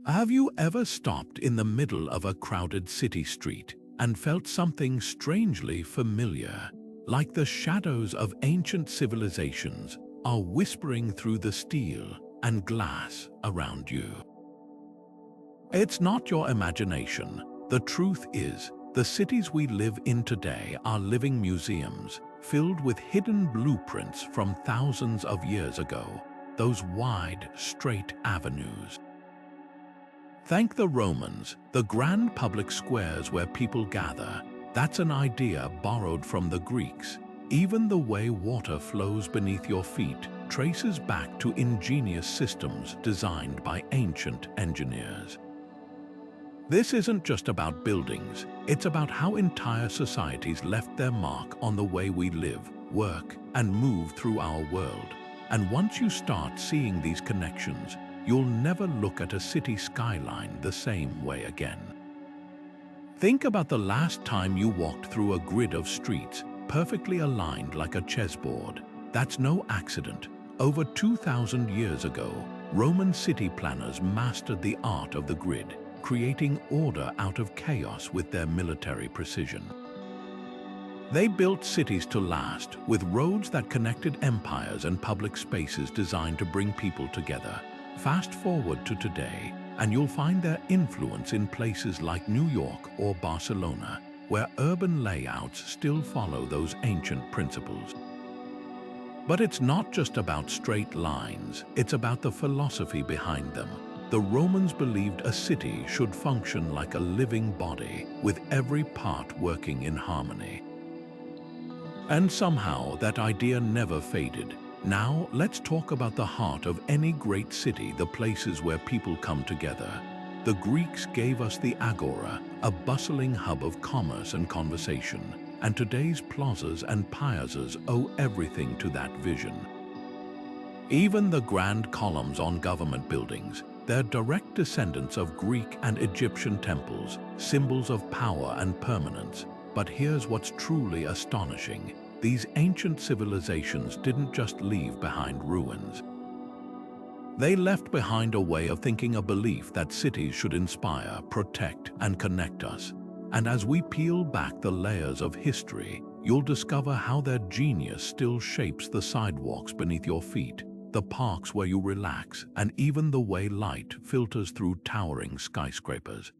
Have you ever stopped in the middle of a crowded city street and felt something strangely familiar, like the shadows of ancient civilizations are whispering through the steel and glass around you? It's not your imagination. The truth is, the cities we live in today are living museums filled with hidden blueprints from thousands of years ago, those wide, straight avenues. Thank the Romans, the grand public squares where people gather. That's an idea borrowed from the Greeks. Even the way water flows beneath your feet traces back to ingenious systems designed by ancient engineers. This isn't just about buildings, it's about how entire societies left their mark on the way we live, work, and move through our world. And once you start seeing these connections, you'll never look at a city skyline the same way again. Think about the last time you walked through a grid of streets perfectly aligned like a chessboard. That's no accident. Over 2,000 years ago, Roman city planners mastered the art of the grid, creating order out of chaos with their military precision. They built cities to last, with roads that connected empires and public spaces designed to bring people together. Fast forward to today, and you'll find their influence in places like New York or Barcelona, where urban layouts still follow those ancient principles. But it's not just about straight lines, it's about the philosophy behind them. The Romans believed a city should function like a living body, with every part working in harmony. And somehow that idea never faded. Now, let's talk about the heart of any great city, the places where people come together. The Greeks gave us the Agora, a bustling hub of commerce and conversation, and today's plazas and piazzas owe everything to that vision. Even the grand columns on government buildings, they're direct descendants of Greek and Egyptian temples, symbols of power and permanence. But here's what's truly astonishing. These ancient civilizations didn't just leave behind ruins. They left behind a way of thinking, a belief that cities should inspire, protect, and connect us. And as we peel back the layers of history, you'll discover how their genius still shapes the sidewalks beneath your feet, the parks where you relax, and even the way light filters through towering skyscrapers.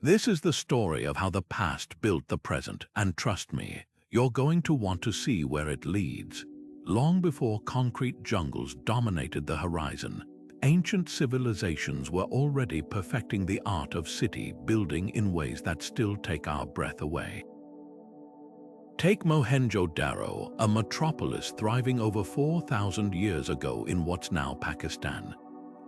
This is the story of how the past built the present, and trust me, you're going to want to see where it leads. Long before concrete jungles dominated the horizon, ancient civilizations were already perfecting the art of city building in ways that still take our breath away. Take Mohenjo-Daro, a metropolis thriving over 4,000 years ago in what's now Pakistan.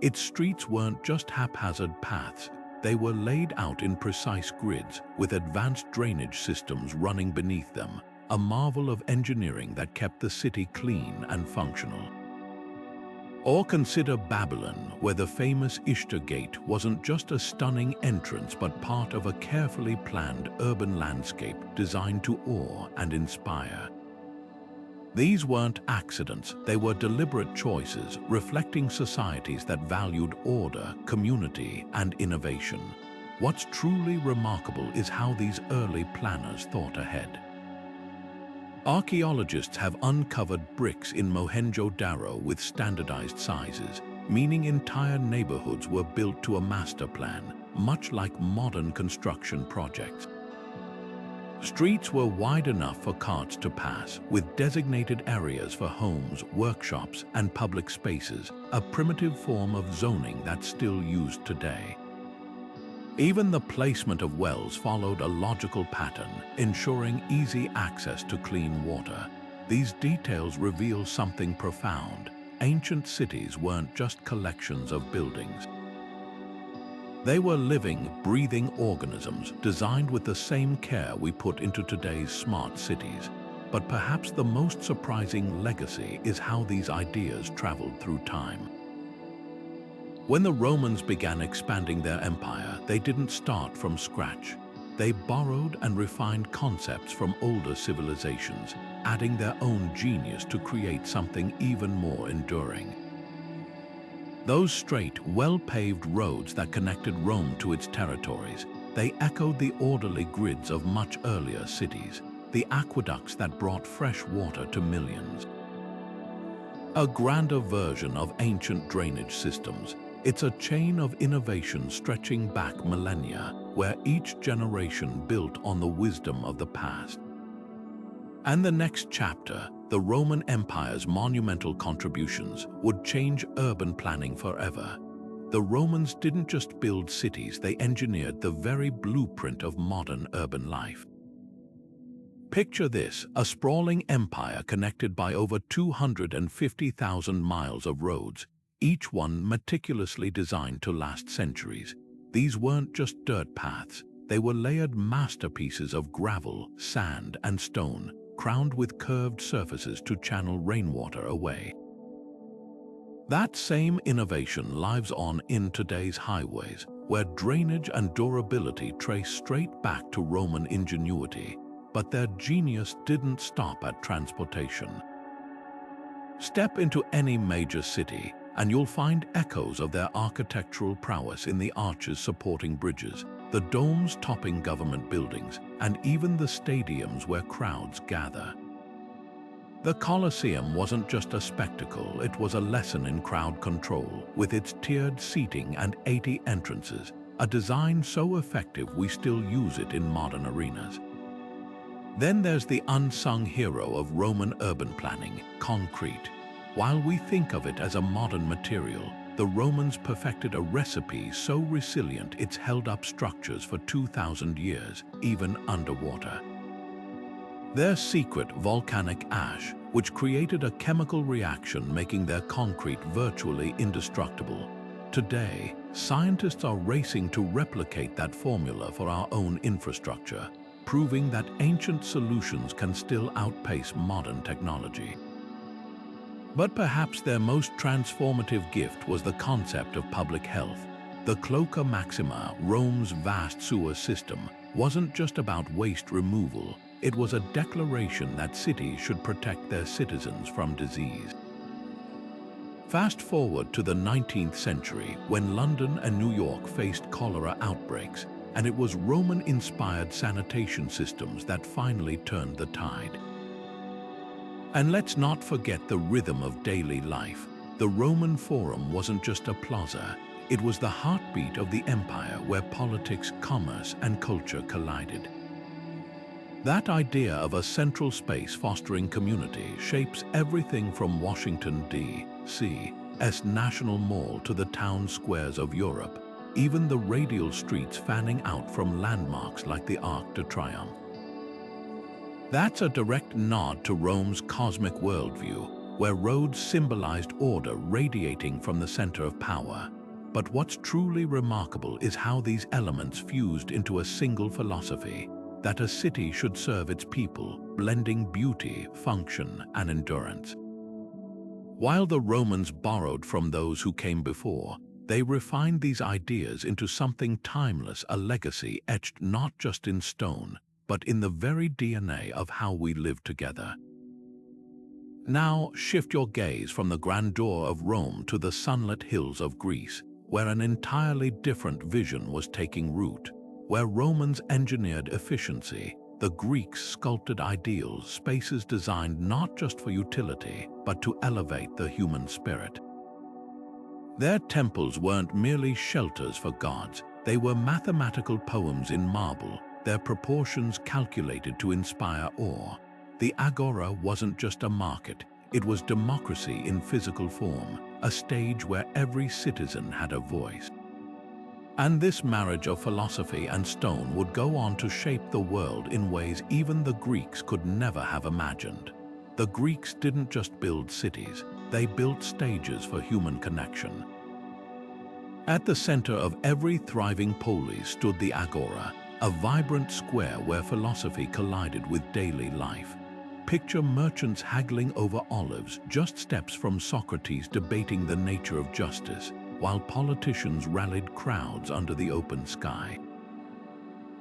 Its streets weren't just haphazard paths. They were laid out in precise grids, with advanced drainage systems running beneath them, a marvel of engineering that kept the city clean and functional. Or consider Babylon, where the famous Ishtar Gate wasn't just a stunning entrance but part of a carefully planned urban landscape designed to awe and inspire. These weren't accidents, they were deliberate choices reflecting societies that valued order, community, and innovation. What's truly remarkable is how these early planners thought ahead. Archaeologists have uncovered bricks in Mohenjo-Daro with standardized sizes, meaning entire neighborhoods were built to a master plan, much like modern construction projects. Streets were wide enough for carts to pass, with designated areas for homes, workshops, and public spaces, a primitive form of zoning that's still used today. Even the placement of wells followed a logical pattern, ensuring easy access to clean water. These details reveal something profound. Ancient cities weren't just collections of buildings. They were living, breathing organisms designed with the same care we put into today's smart cities. But perhaps the most surprising legacy is how these ideas traveled through time. When the Romans began expanding their empire, they didn't start from scratch. They borrowed and refined concepts from older civilizations, adding their own genius to create something even more enduring. Those straight, well-paved roads that connected Rome to its territories, they echoed the orderly grids of much earlier cities, the aqueducts that brought fresh water to millions. A grander version of ancient drainage systems, it's a chain of innovation stretching back millennia, where each generation built on the wisdom of the past. And the next chapter, the Roman Empire's monumental contributions, would change urban planning forever. The Romans didn't just build cities, they engineered the very blueprint of modern urban life. Picture this, a sprawling empire connected by over 250,000 miles of roads, each one meticulously designed to last centuries. These weren't just dirt paths, they were layered masterpieces of gravel, sand, and stone, crowned with curved surfaces to channel rainwater away. That same innovation lives on in today's highways, where drainage and durability trace straight back to Roman ingenuity. But their genius didn't stop at transportation. Step into any major city, and you'll find echoes of their architectural prowess in the arches supporting bridges, the domes topping government buildings, and even the stadiums where crowds gather. The Colosseum wasn't just a spectacle, it was a lesson in crowd control, with its tiered seating and 80 entrances, a design so effective we still use it in modern arenas. Then there's the unsung hero of Roman urban planning, concrete. While we think of it as a modern material, the Romans perfected a recipe so resilient it's held up structures for 2,000 years, even underwater. Their secret, volcanic ash, which created a chemical reaction making their concrete virtually indestructible. Today, scientists are racing to replicate that formula for our own infrastructure, proving that ancient solutions can still outpace modern technology. But perhaps their most transformative gift was the concept of public health. The Cloaca Maxima, Rome's vast sewer system, wasn't just about waste removal, it was a declaration that cities should protect their citizens from disease. Fast forward to the 19th century, when London and New York faced cholera outbreaks, and it was Roman-inspired sanitation systems that finally turned the tide. And let's not forget the rhythm of daily life. The Roman Forum wasn't just a plaza, it was the heartbeat of the empire where politics, commerce, and culture collided. That idea of a central space fostering community shapes everything from Washington, D.C.'s National Mall to the town squares of Europe, even the radial streets fanning out from landmarks like the Arc de Triomphe. That's a direct nod to Rome's cosmic worldview, where roads symbolized order radiating from the center of power. But what's truly remarkable is how these elements fused into a single philosophy, that a city should serve its people, blending beauty, function, and endurance. While the Romans borrowed from those who came before, they refined these ideas into something timeless, a legacy etched not just in stone, but in the very DNA of how we live together. Now, shift your gaze from the grandeur of Rome to the sunlit hills of Greece, where an entirely different vision was taking root. Where Romans engineered efficiency, the Greeks sculpted ideals, spaces designed not just for utility, but to elevate the human spirit. Their temples weren't merely shelters for gods, they were mathematical poems in marble, their proportions calculated to inspire awe. The Agora wasn't just a market, it was democracy in physical form, a stage where every citizen had a voice. And this marriage of philosophy and stone would go on to shape the world in ways even the Greeks could never have imagined. The Greeks didn't just build cities, they built stages for human connection. At the center of every thriving polis stood the Agora, a vibrant square where philosophy collided with daily life. Picture merchants haggling over olives, just steps from Socrates debating the nature of justice, while politicians rallied crowds under the open sky.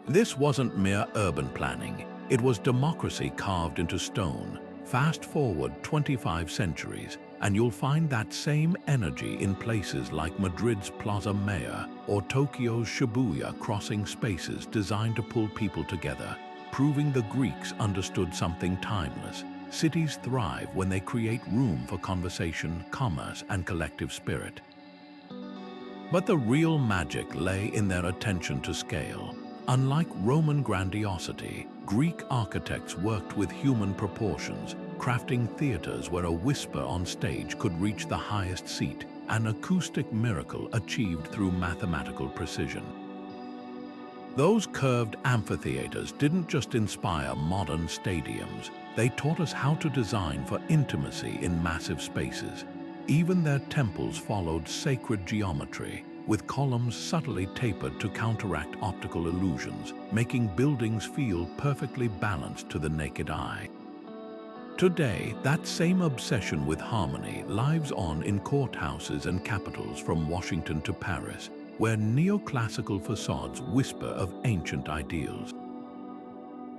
This wasn't mere urban planning, it was democracy carved into stone. Fast forward 25 centuries, and you'll find that same energy in places like Madrid's Plaza Mayor or Tokyo's Shibuya crossing spaces designed to pull people together, proving the Greeks understood something timeless. Cities thrive when they create room for conversation, commerce, and collective spirit. But the real magic lay in their attention to scale. Unlike Roman grandiosity, Greek architects worked with human proportions, crafting theaters where a whisper on stage could reach the highest seat, an acoustic miracle achieved through mathematical precision. Those curved amphitheaters didn't just inspire modern stadiums, they taught us how to design for intimacy in massive spaces. Even their temples followed sacred geometry, with columns subtly tapered to counteract optical illusions, making buildings feel perfectly balanced to the naked eye. Today, that same obsession with harmony lives on in courthouses and capitals from Washington to Paris, where neoclassical facades whisper of ancient ideals.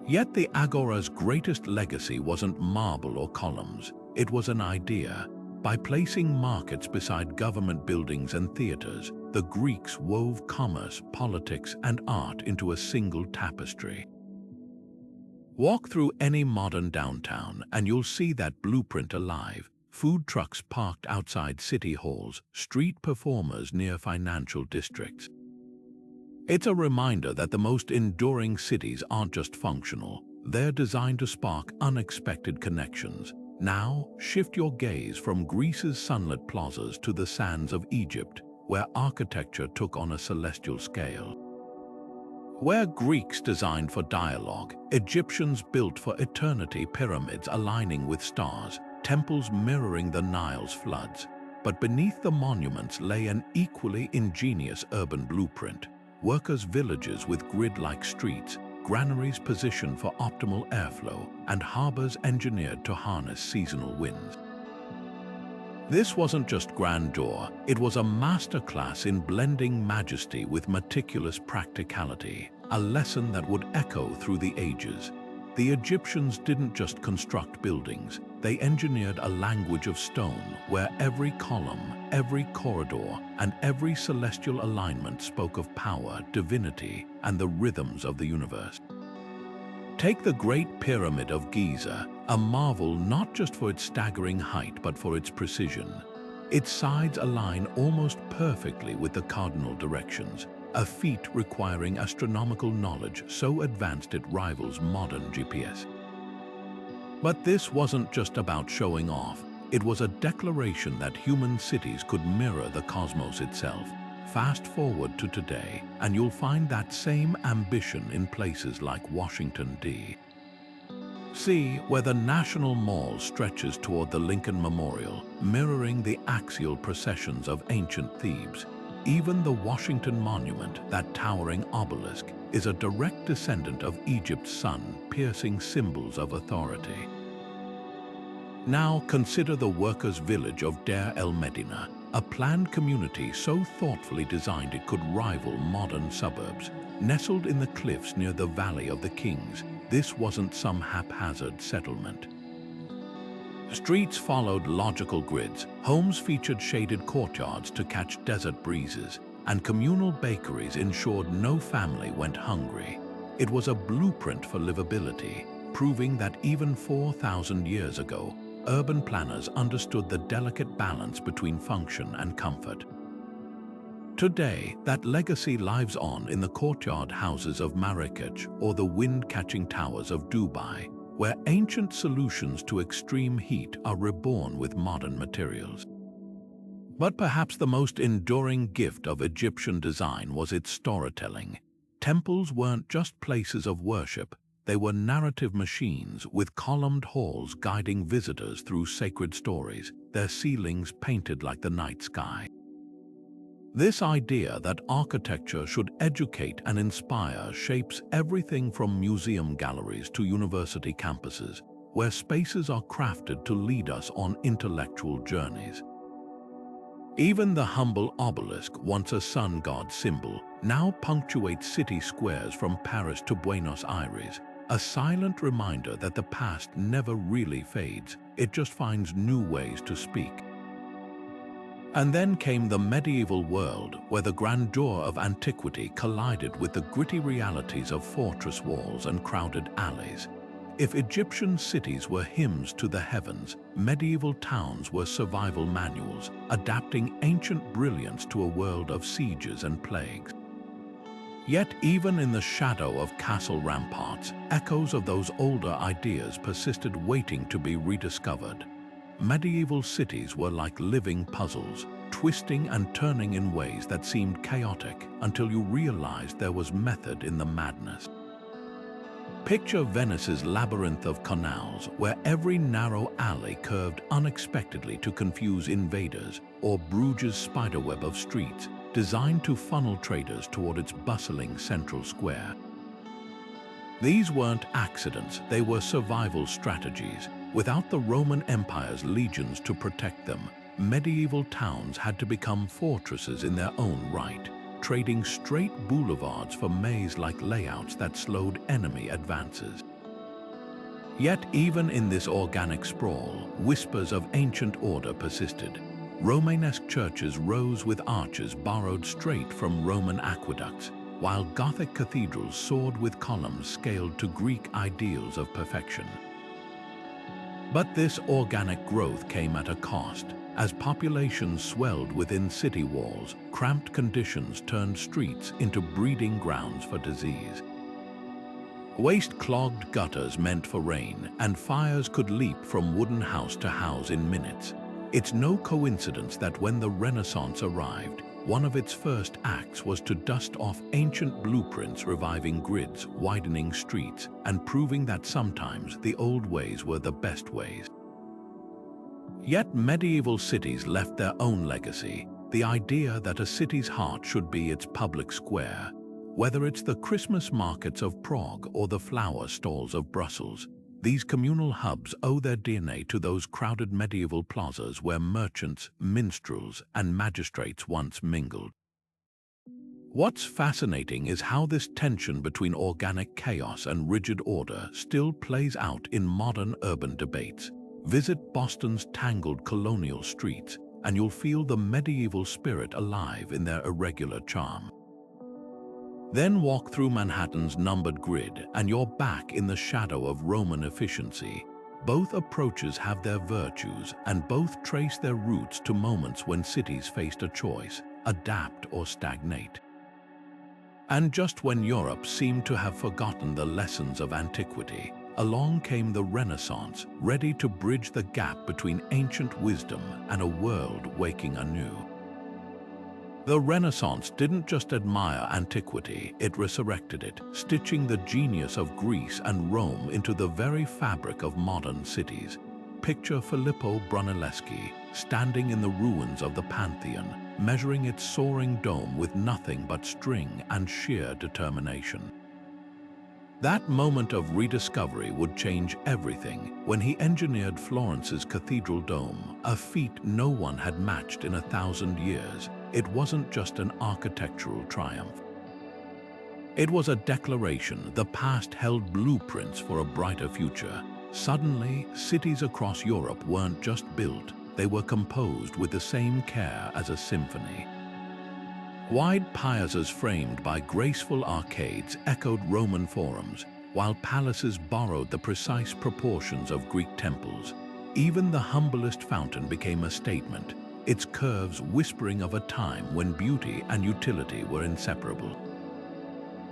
Yet the Agora's greatest legacy wasn't marble or columns, it was an idea. By placing markets beside government buildings and theaters, the Greeks wove commerce, politics, and art into a single tapestry. Walk through any modern downtown and you'll see that blueprint alive. Food trucks parked outside city halls, street performers near financial districts. It's a reminder that the most enduring cities aren't just functional, they're designed to spark unexpected connections. Now, shift your gaze from Greece's sunlit plazas to the sands of Egypt, where architecture took on a celestial scale. Where Greeks designed for dialogue, Egyptians built for eternity, pyramids aligning with stars, temples mirroring the Nile's floods. But beneath the monuments lay an equally ingenious urban blueprint. Workers' villages with grid-like streets, granaries positioned for optimal airflow, and harbors engineered to harness seasonal winds. This wasn't just grandeur, it was a masterclass in blending majesty with meticulous practicality, a lesson that would echo through the ages. The Egyptians didn't just construct buildings, they engineered a language of stone where every column, every corridor, and every celestial alignment spoke of power, divinity, and the rhythms of the universe. Take the Great Pyramid of Giza, a marvel not just for its staggering height but for its precision. Its sides align almost perfectly with the cardinal directions, a feat requiring astronomical knowledge so advanced it rivals modern GPS. But this wasn't just about showing off, it was a declaration that human cities could mirror the cosmos itself. Fast forward to today, and you'll find that same ambition in places like Washington, D.C., where the National Mall stretches toward the Lincoln Memorial, mirroring the axial processions of ancient Thebes. Even the Washington Monument, that towering obelisk, is a direct descendant of Egypt's sun, piercing symbols of authority. Now consider the workers' village of Deir el-Medina, a planned community so thoughtfully designed it could rival modern suburbs. Nestled in the cliffs near the Valley of the Kings, this wasn't some haphazard settlement. Streets followed logical grids, homes featured shaded courtyards to catch desert breezes, and communal bakeries ensured no family went hungry. It was a blueprint for livability, proving that even 4,000 years ago, urban planners understood the delicate balance between function and comfort. Today, that legacy lives on in the courtyard houses of Marrakech or the wind-catching towers of Dubai, where ancient solutions to extreme heat are reborn with modern materials. But perhaps the most enduring gift of Egyptian design was its storytelling. Temples weren't just places of worship, they were narrative machines with columned halls guiding visitors through sacred stories, their ceilings painted like the night sky. This idea that architecture should educate and inspire shapes everything from museum galleries to university campuses, where spaces are crafted to lead us on intellectual journeys. Even the humble obelisk, once a sun god symbol, now punctuates city squares from Paris to Buenos Aires, a silent reminder that the past never really fades, it just finds new ways to speak. And then came the medieval world, where the grandeur of antiquity collided with the gritty realities of fortress walls and crowded alleys. If Egyptian cities were hymns to the heavens, medieval towns were survival manuals, adapting ancient brilliance to a world of sieges and plagues. Yet even in the shadow of castle ramparts, echoes of those older ideas persisted, waiting to be rediscovered. Medieval cities were like living puzzles, twisting and turning in ways that seemed chaotic until you realized there was method in the madness. Picture Venice's labyrinth of canals, where every narrow alley curved unexpectedly to confuse invaders, or Bruges' spiderweb of streets, designed to funnel traders toward its bustling central square. These weren't accidents, they were survival strategies. Without the Roman Empire's legions to protect them, medieval towns had to become fortresses in their own right, trading straight boulevards for maze-like layouts that slowed enemy advances. Yet even in this organic sprawl, whispers of ancient order persisted. Romanesque churches rose with arches borrowed straight from Roman aqueducts, while Gothic cathedrals soared with columns scaled to Greek ideals of perfection. But this organic growth came at a cost. As populations swelled within city walls, cramped conditions turned streets into breeding grounds for disease. Waste-clogged gutters meant for rain, and fires could leap from wooden house to house in minutes. It's no coincidence that when the Renaissance arrived, one of its first acts was to dust off ancient blueprints, reviving grids, widening streets, and proving that sometimes the old ways were the best ways. Yet medieval cities left their own legacy, the idea that a city's heart should be its public square. Whether it's the Christmas markets of Prague or the flower stalls of Brussels, these communal hubs owe their DNA to those crowded medieval plazas where merchants, minstrels, and magistrates once mingled. What's fascinating is how this tension between organic chaos and rigid order still plays out in modern urban debates. Visit Boston's tangled colonial streets, and you'll feel the medieval spirit alive in their irregular charm. Then walk through Manhattan's numbered grid, and you're back in the shadow of Roman efficiency. Both approaches have their virtues, and both trace their roots to moments when cities faced a choice: adapt or stagnate. And just when Europe seemed to have forgotten the lessons of antiquity, along came the Renaissance, ready to bridge the gap between ancient wisdom and a world waking anew. The Renaissance didn't just admire antiquity, it resurrected it, stitching the genius of Greece and Rome into the very fabric of modern cities. Picture Filippo Brunelleschi standing in the ruins of the Pantheon, measuring its soaring dome with nothing but string and sheer determination. That moment of rediscovery would change everything when he engineered Florence's cathedral dome, a feat no one had matched in 1,000 years. It wasn't just an architectural triumph. It was a declaration the past held blueprints for a brighter future. Suddenly, cities across Europe weren't just built, they were composed with the same care as a symphony. Wide piazzas framed by graceful arcades echoed Roman forums, while palaces borrowed the precise proportions of Greek temples. Even the humblest fountain became a statement, its curves whispering of a time when beauty and utility were inseparable.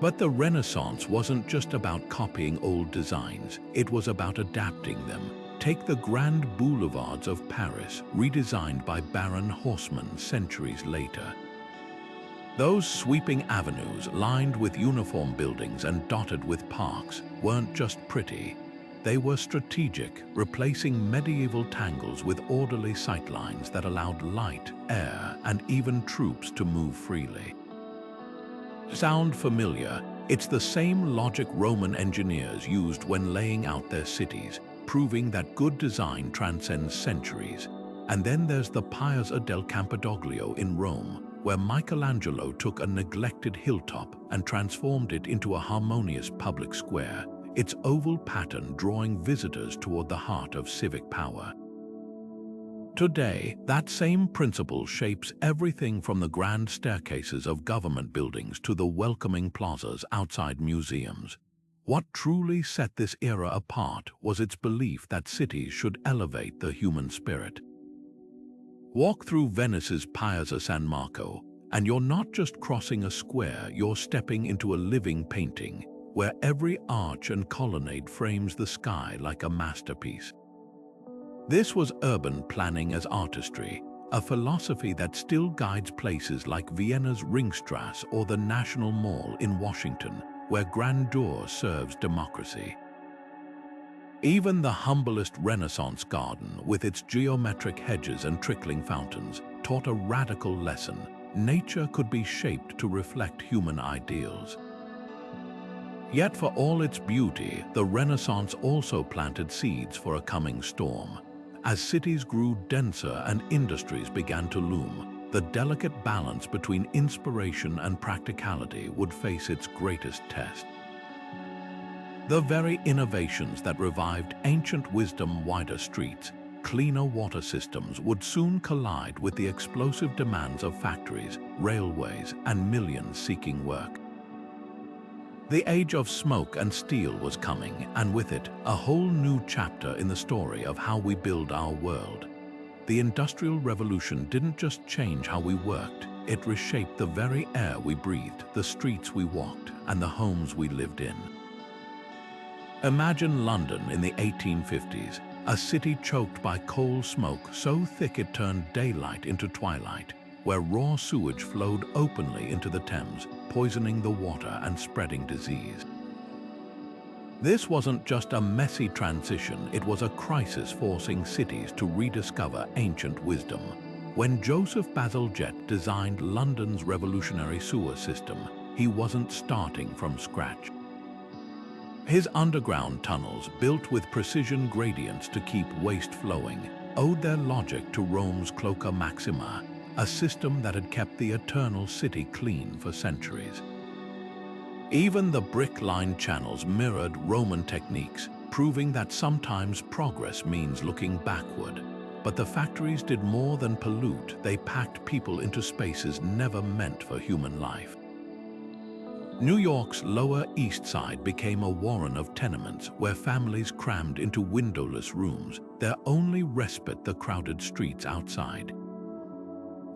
But the Renaissance wasn't just about copying old designs, it was about adapting them. Take the grand boulevards of Paris, redesigned by Baron Haussmann centuries later. Those sweeping avenues, lined with uniform buildings and dotted with parks, weren't just pretty. They were strategic, replacing medieval tangles with orderly sightlines that allowed light, air, and even troops to move freely. Sound familiar? It's the same logic Roman engineers used when laying out their cities, proving that good design transcends centuries. And then there's the Piazza del Campidoglio in Rome, where Michelangelo took a neglected hilltop and transformed it into a harmonious public square, its oval pattern drawing visitors toward the heart of civic power. Today, that same principle shapes everything from the grand staircases of government buildings to the welcoming plazas outside museums. What truly set this era apart was its belief that cities should elevate the human spirit. Walk through Venice's Piazza San Marco, and you're not just crossing a square, you're stepping into a living painting, where every arch and colonnade frames the sky like a masterpiece. This was urban planning as artistry, a philosophy that still guides places like Vienna's Ringstrasse or the National Mall in Washington, where grandeur serves democracy. Even the humblest Renaissance garden, with its geometric hedges and trickling fountains, taught a radical lesson. Nature could be shaped to reflect human ideals. Yet for all its beauty, the Renaissance also planted seeds for a coming storm. As cities grew denser and industries began to loom, the delicate balance between inspiration and practicality would face its greatest test. The very innovations that revived ancient wisdom, wider streets, cleaner water systems, would soon collide with the explosive demands of factories, railways, and millions seeking work. The age of smoke and steel was coming, and with it, a whole new chapter in the story of how we build our world. The Industrial Revolution didn't just change how we worked, it reshaped the very air we breathed, the streets we walked, and the homes we lived in. Imagine London in the 1850s, a city choked by coal smoke so thick it turned daylight into twilight, where raw sewage flowed openly into the Thames, poisoning the water and spreading disease. This wasn't just a messy transition, it was a crisis forcing cities to rediscover ancient wisdom. When Joseph Bazalgette designed London's revolutionary sewer system, he wasn't starting from scratch. His underground tunnels, built with precision gradients to keep waste flowing, owed their logic to Rome's Cloaca Maxima, a system that had kept the eternal city clean for centuries. Even the brick-lined channels mirrored Roman techniques, proving that sometimes progress means looking backward. But the factories did more than pollute, they packed people into spaces never meant for human life. New York's Lower East Side became a warren of tenements where families crammed into windowless rooms, their only respite the crowded streets outside.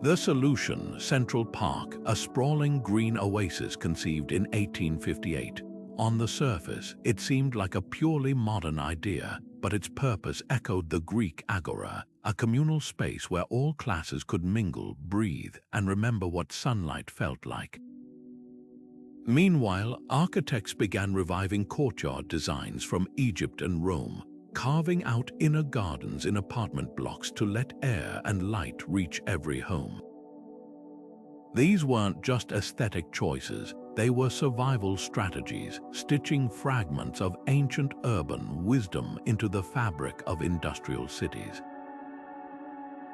The solution, Central Park, a sprawling green oasis conceived in 1858. On the surface, it seemed like a purely modern idea, but its purpose echoed the Greek agora, a communal space where all classes could mingle, breathe, and remember what sunlight felt like. Meanwhile, architects began reviving courtyard designs from Egypt and Rome, carving out inner gardens in apartment blocks to let air and light reach every home. These weren't just aesthetic choices, they were survival strategies, stitching fragments of ancient urban wisdom into the fabric of industrial cities.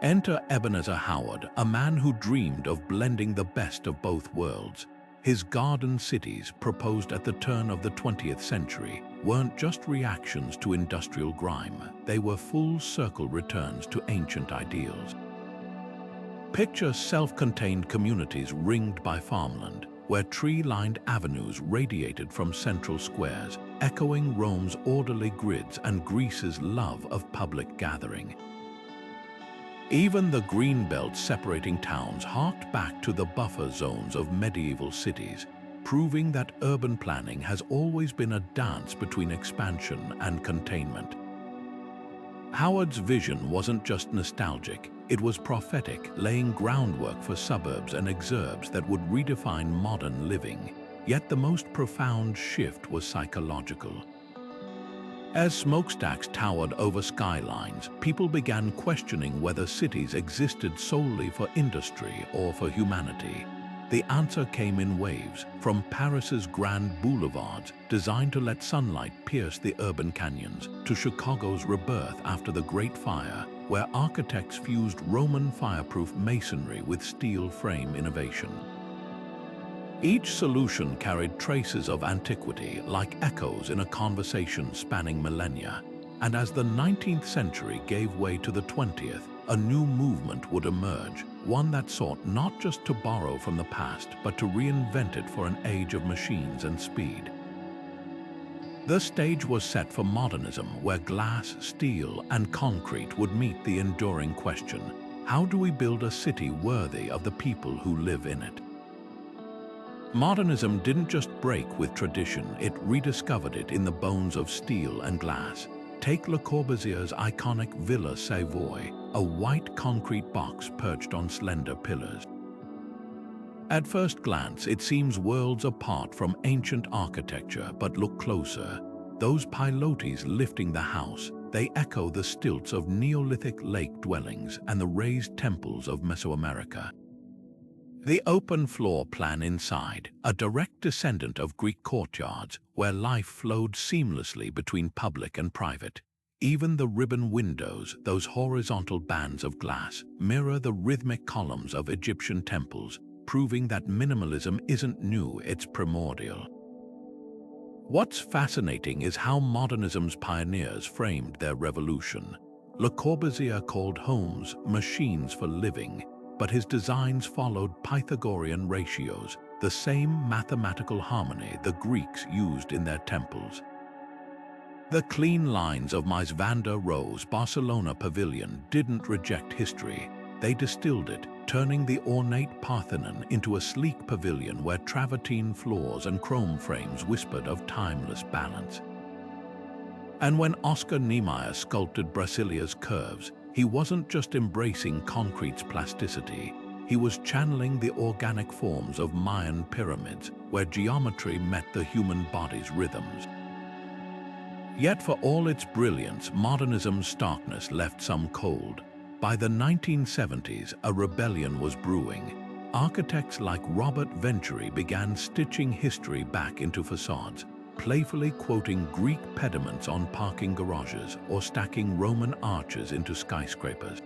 Enter Ebenezer Howard, a man who dreamed of blending the best of both worlds. His garden cities, proposed at the turn of the 20th century, weren't just reactions to industrial grime, they were full-circle returns to ancient ideals. Picture self-contained communities ringed by farmland, where tree-lined avenues radiated from central squares, echoing Rome's orderly grids and Greece's love of public gathering. Even the green belts separating towns harked back to the buffer zones of medieval cities, proving that urban planning has always been a dance between expansion and containment. Howard's vision wasn't just nostalgic, it was prophetic, laying groundwork for suburbs and exurbs that would redefine modern living. Yet the most profound shift was psychological. As smokestacks towered over skylines, people began questioning whether cities existed solely for industry or for humanity. The answer came in waves, from Paris's grand boulevards, designed to let sunlight pierce the urban canyons, to Chicago's rebirth after the Great Fire, where architects fused Roman fireproof masonry with steel frame innovation. Each solution carried traces of antiquity, like echoes in a conversation spanning millennia. And as the 19th century gave way to the 20th, a new movement would emerge, one that sought not just to borrow from the past, but to reinvent it for an age of machines and speed. The stage was set for modernism, where glass, steel, and concrete would meet the enduring question: how do we build a city worthy of the people who live in it? Modernism didn't just break with tradition, it rediscovered it in the bones of steel and glass. Take Le Corbusier's iconic Villa Savoy, a white concrete box perched on slender pillars. At first glance, it seems worlds apart from ancient architecture, but look closer. Those pilotis lifting the house, they echo the stilts of Neolithic lake dwellings and the raised temples of Mesoamerica. The open floor plan inside, a direct descendant of Greek courtyards, where life flowed seamlessly between public and private. Even the ribbon windows, those horizontal bands of glass, mirror the rhythmic columns of Egyptian temples, proving that minimalism isn't new, it's primordial. What's fascinating is how modernism's pioneers framed their revolution. Le Corbusier called homes machines for living, but his designs followed Pythagorean ratios, the same mathematical harmony the Greeks used in their temples. The clean lines of Mies van der Rohe's Barcelona pavilion didn't reject history, they distilled it, turning the ornate Parthenon into a sleek pavilion where travertine floors and chrome frames whispered of timeless balance. And when Oscar Niemeyer sculpted Brasilia's curves, he wasn't just embracing concrete's plasticity, he was channeling the organic forms of Mayan pyramids, where geometry met the human body's rhythms. Yet for all its brilliance, modernism's starkness left some cold. By the 1970s, a rebellion was brewing. Architects like Robert Venturi began stitching history back into facades, playfully quoting Greek pediments on parking garages or stacking Roman arches into skyscrapers.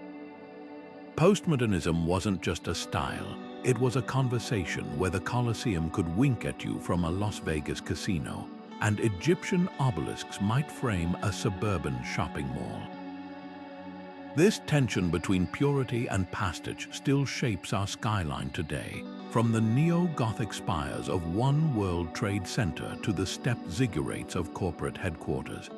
Postmodernism wasn't just a style, it was a conversation where the Colosseum could wink at you from a Las Vegas casino, and Egyptian obelisks might frame a suburban shopping mall. This tension between purity and pastiche still shapes our skyline today, from the neo-Gothic spires of One World Trade Center to the stepped ziggurats of corporate headquarters.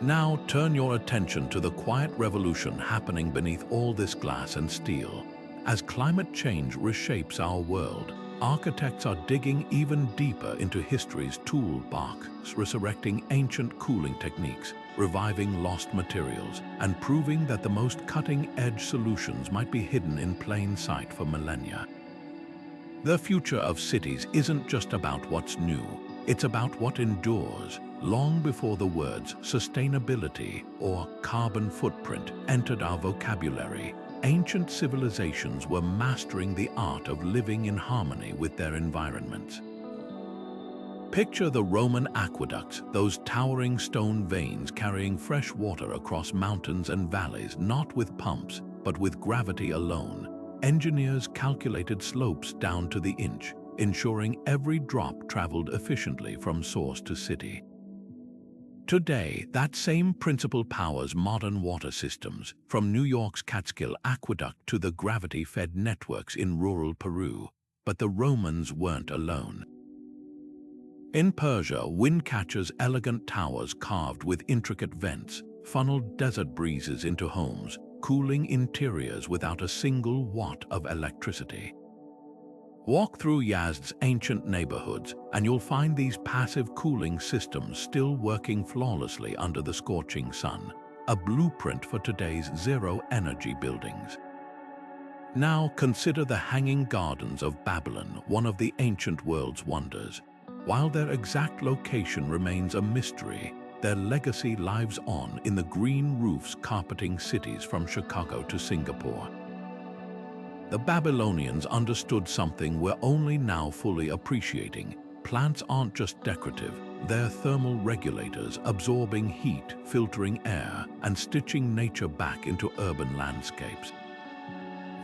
Now turn your attention to the quiet revolution happening beneath all this glass and steel. As climate change reshapes our world, architects are digging even deeper into history's toolbox, resurrecting ancient cooling techniques, reviving lost materials, and proving that the most cutting-edge solutions might be hidden in plain sight for millennia. The future of cities isn't just about what's new, it's about what endures. Long before the words sustainability or carbon footprint entered our vocabulary, ancient civilizations were mastering the art of living in harmony with their environments. Picture the Roman aqueducts, those towering stone veins carrying fresh water across mountains and valleys, not with pumps, but with gravity alone. Engineers calculated slopes down to the inch, ensuring every drop traveled efficiently from source to city. Today, that same principle powers modern water systems, from New York's Catskill Aqueduct to the gravity-fed networks in rural Peru. But the Romans weren't alone. In Persia, wind catchers' elegant towers carved with intricate vents funneled desert breezes into homes, cooling interiors without a single watt of electricity. Walk through Yazd's ancient neighborhoods, and you'll find these passive cooling systems still working flawlessly under the scorching sun, a blueprint for today's zero-energy buildings. Now consider the Hanging Gardens of Babylon, one of the ancient world's wonders. While their exact location remains a mystery, their legacy lives on in the green roofs carpeting cities from Chicago to Singapore. The Babylonians understood something we're only now fully appreciating. Plants aren't just decorative, they're thermal regulators, absorbing heat, filtering air, and stitching nature back into urban landscapes.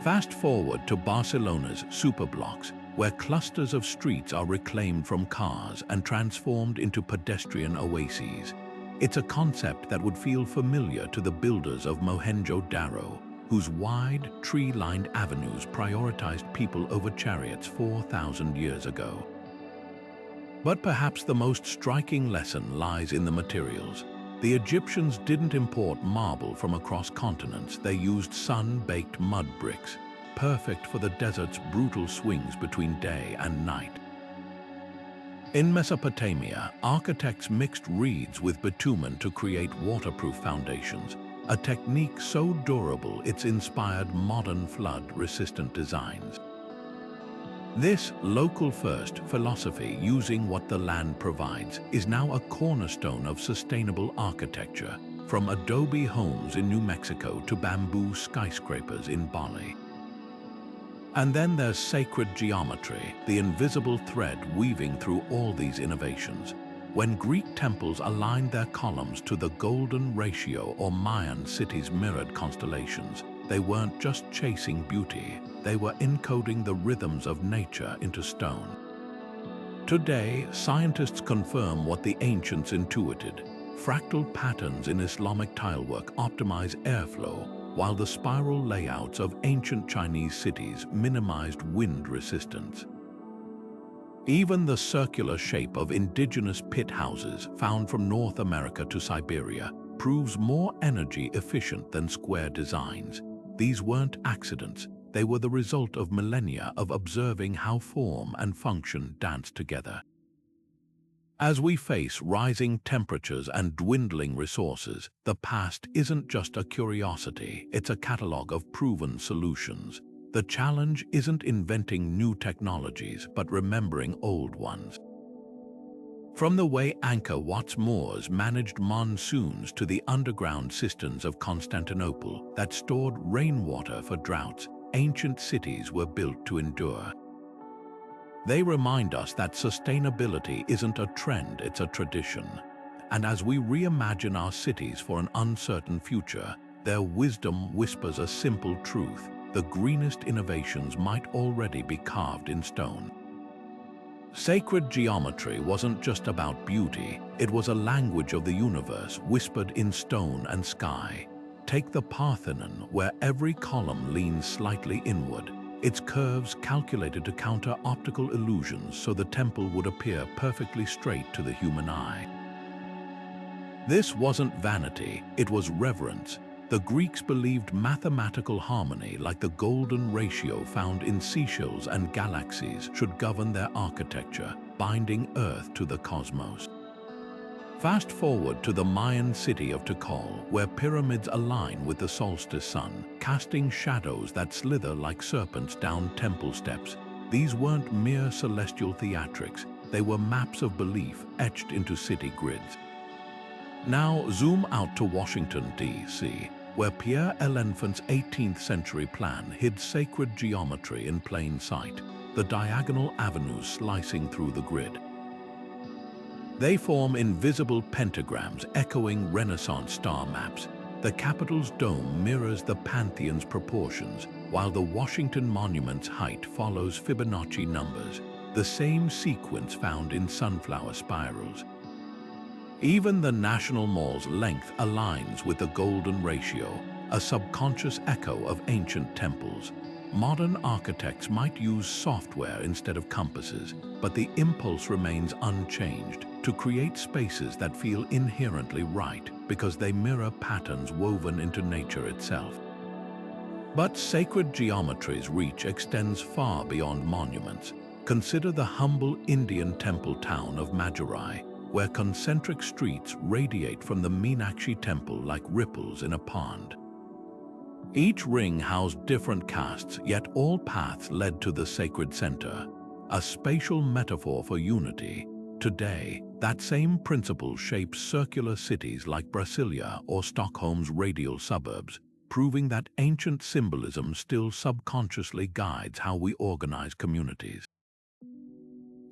Fast forward to Barcelona's superblocks, where clusters of streets are reclaimed from cars and transformed into pedestrian oases. It's a concept that would feel familiar to the builders of Mohenjo-Daro, whose wide, tree-lined avenues prioritized people over chariots 4,000 years ago. But perhaps the most striking lesson lies in the materials. The Egyptians didn't import marble from across continents. They used sun-baked mud bricks, perfect for the desert's brutal swings between day and night. In Mesopotamia, architects mixed reeds with bitumen to create waterproof foundations, a technique so durable it's inspired modern flood-resistant designs. This local-first philosophy, using what the land provides, is now a cornerstone of sustainable architecture, from adobe homes in New Mexico to bamboo skyscrapers in Bali. And then there's sacred geometry, the invisible thread weaving through all these innovations. When Greek temples aligned their columns to the golden ratio or Mayan cities mirrored constellations, they weren't just chasing beauty, they were encoding the rhythms of nature into stone. Today, scientists confirm what the ancients intuited. Fractal patterns in Islamic tilework optimize airflow, while the spiral layouts of ancient Chinese cities minimized wind resistance. Even the circular shape of indigenous pit houses found from North America to Siberia proves more energy efficient than square designs. These weren't accidents, they were the result of millennia of observing how form and function dance together. As we face rising temperatures and dwindling resources, the past isn't just a curiosity, it's a catalogue of proven solutions. The challenge isn't inventing new technologies, but remembering old ones. From the way Angkor Wat's Moors managed monsoons to the underground cisterns of Constantinople that stored rainwater for droughts, ancient cities were built to endure. They remind us that sustainability isn't a trend, it's a tradition. And as we reimagine our cities for an uncertain future, their wisdom whispers a simple truth: the greenest innovations might already be carved in stone. Sacred geometry wasn't just about beauty, it was a language of the universe whispered in stone and sky. Take the Parthenon, where every column leans slightly inward, its curves calculated to counter optical illusions so the temple would appear perfectly straight to the human eye. This wasn't vanity, it was reverence. The Greeks believed mathematical harmony, like the golden ratio found in seashells and galaxies, should govern their architecture, binding Earth to the cosmos. Fast forward to the Mayan city of Tikal, where pyramids align with the solstice sun, casting shadows that slither like serpents down temple steps. These weren't mere celestial theatrics, they were maps of belief etched into city grids. Now zoom out to Washington, D.C., where Pierre L'Enfant's 18th century plan hid sacred geometry in plain sight, the diagonal avenues slicing through the grid. They form invisible pentagrams echoing Renaissance star maps. The Capitol's dome mirrors the Pantheon's proportions, while the Washington Monument's height follows Fibonacci numbers, the same sequence found in sunflower spirals. Even the National Mall's length aligns with the golden ratio, a subconscious echo of ancient temples. Modern architects might use software instead of compasses, but the impulse remains unchanged: to create spaces that feel inherently right because they mirror patterns woven into nature itself. But sacred geometry's reach extends far beyond monuments. Consider the humble Indian temple town of Madurai, where concentric streets radiate from the Meenakshi temple like ripples in a pond. Each ring housed different castes, yet all paths led to the sacred center, a spatial metaphor for unity. Today, that same principle shapes circular cities like Brasilia or Stockholm's radial suburbs, proving that ancient symbolism still subconsciously guides how we organize communities.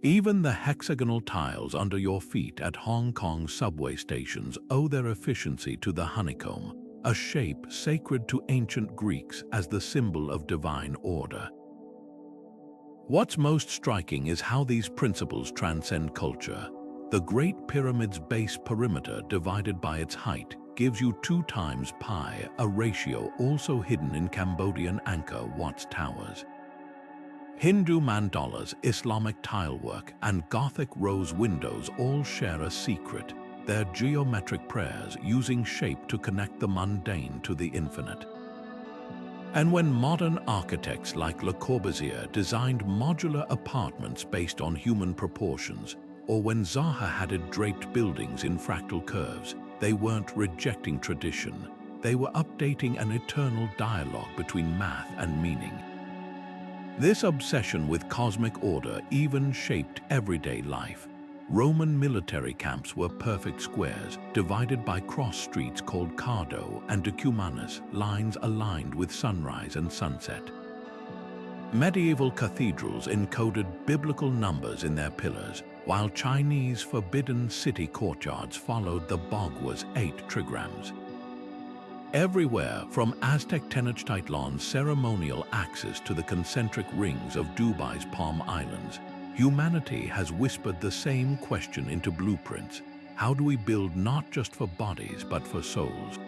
Even the hexagonal tiles under your feet at Hong Kong subway stations owe their efficiency to the honeycomb, a shape sacred to ancient Greeks as the symbol of divine order. What's most striking is how these principles transcend culture. The Great Pyramid's base perimeter, divided by its height, gives you 2 times pi, a ratio also hidden in Cambodian Angkor Wat's towers. Hindu mandalas, Islamic tilework, and Gothic rose windows all share a secret: their geometric prayers using shape to connect the mundane to the infinite. And when modern architects like Le Corbusier designed modular apartments based on human proportions, or when Zaha had draped buildings in fractal curves, they weren't rejecting tradition. They were updating an eternal dialogue between math and meaning. This obsession with cosmic order even shaped everyday life. Roman military camps were perfect squares, divided by cross streets called Cardo and Decumanus, lines aligned with sunrise and sunset. Medieval cathedrals encoded biblical numbers in their pillars, while Chinese forbidden city courtyards followed the Baghua's 8 trigrams. Everywhere, from Aztec Tenochtitlan's ceremonial axis to the concentric rings of Dubai's Palm Islands, humanity has whispered the same question into blueprints: how do we build not just for bodies but for souls?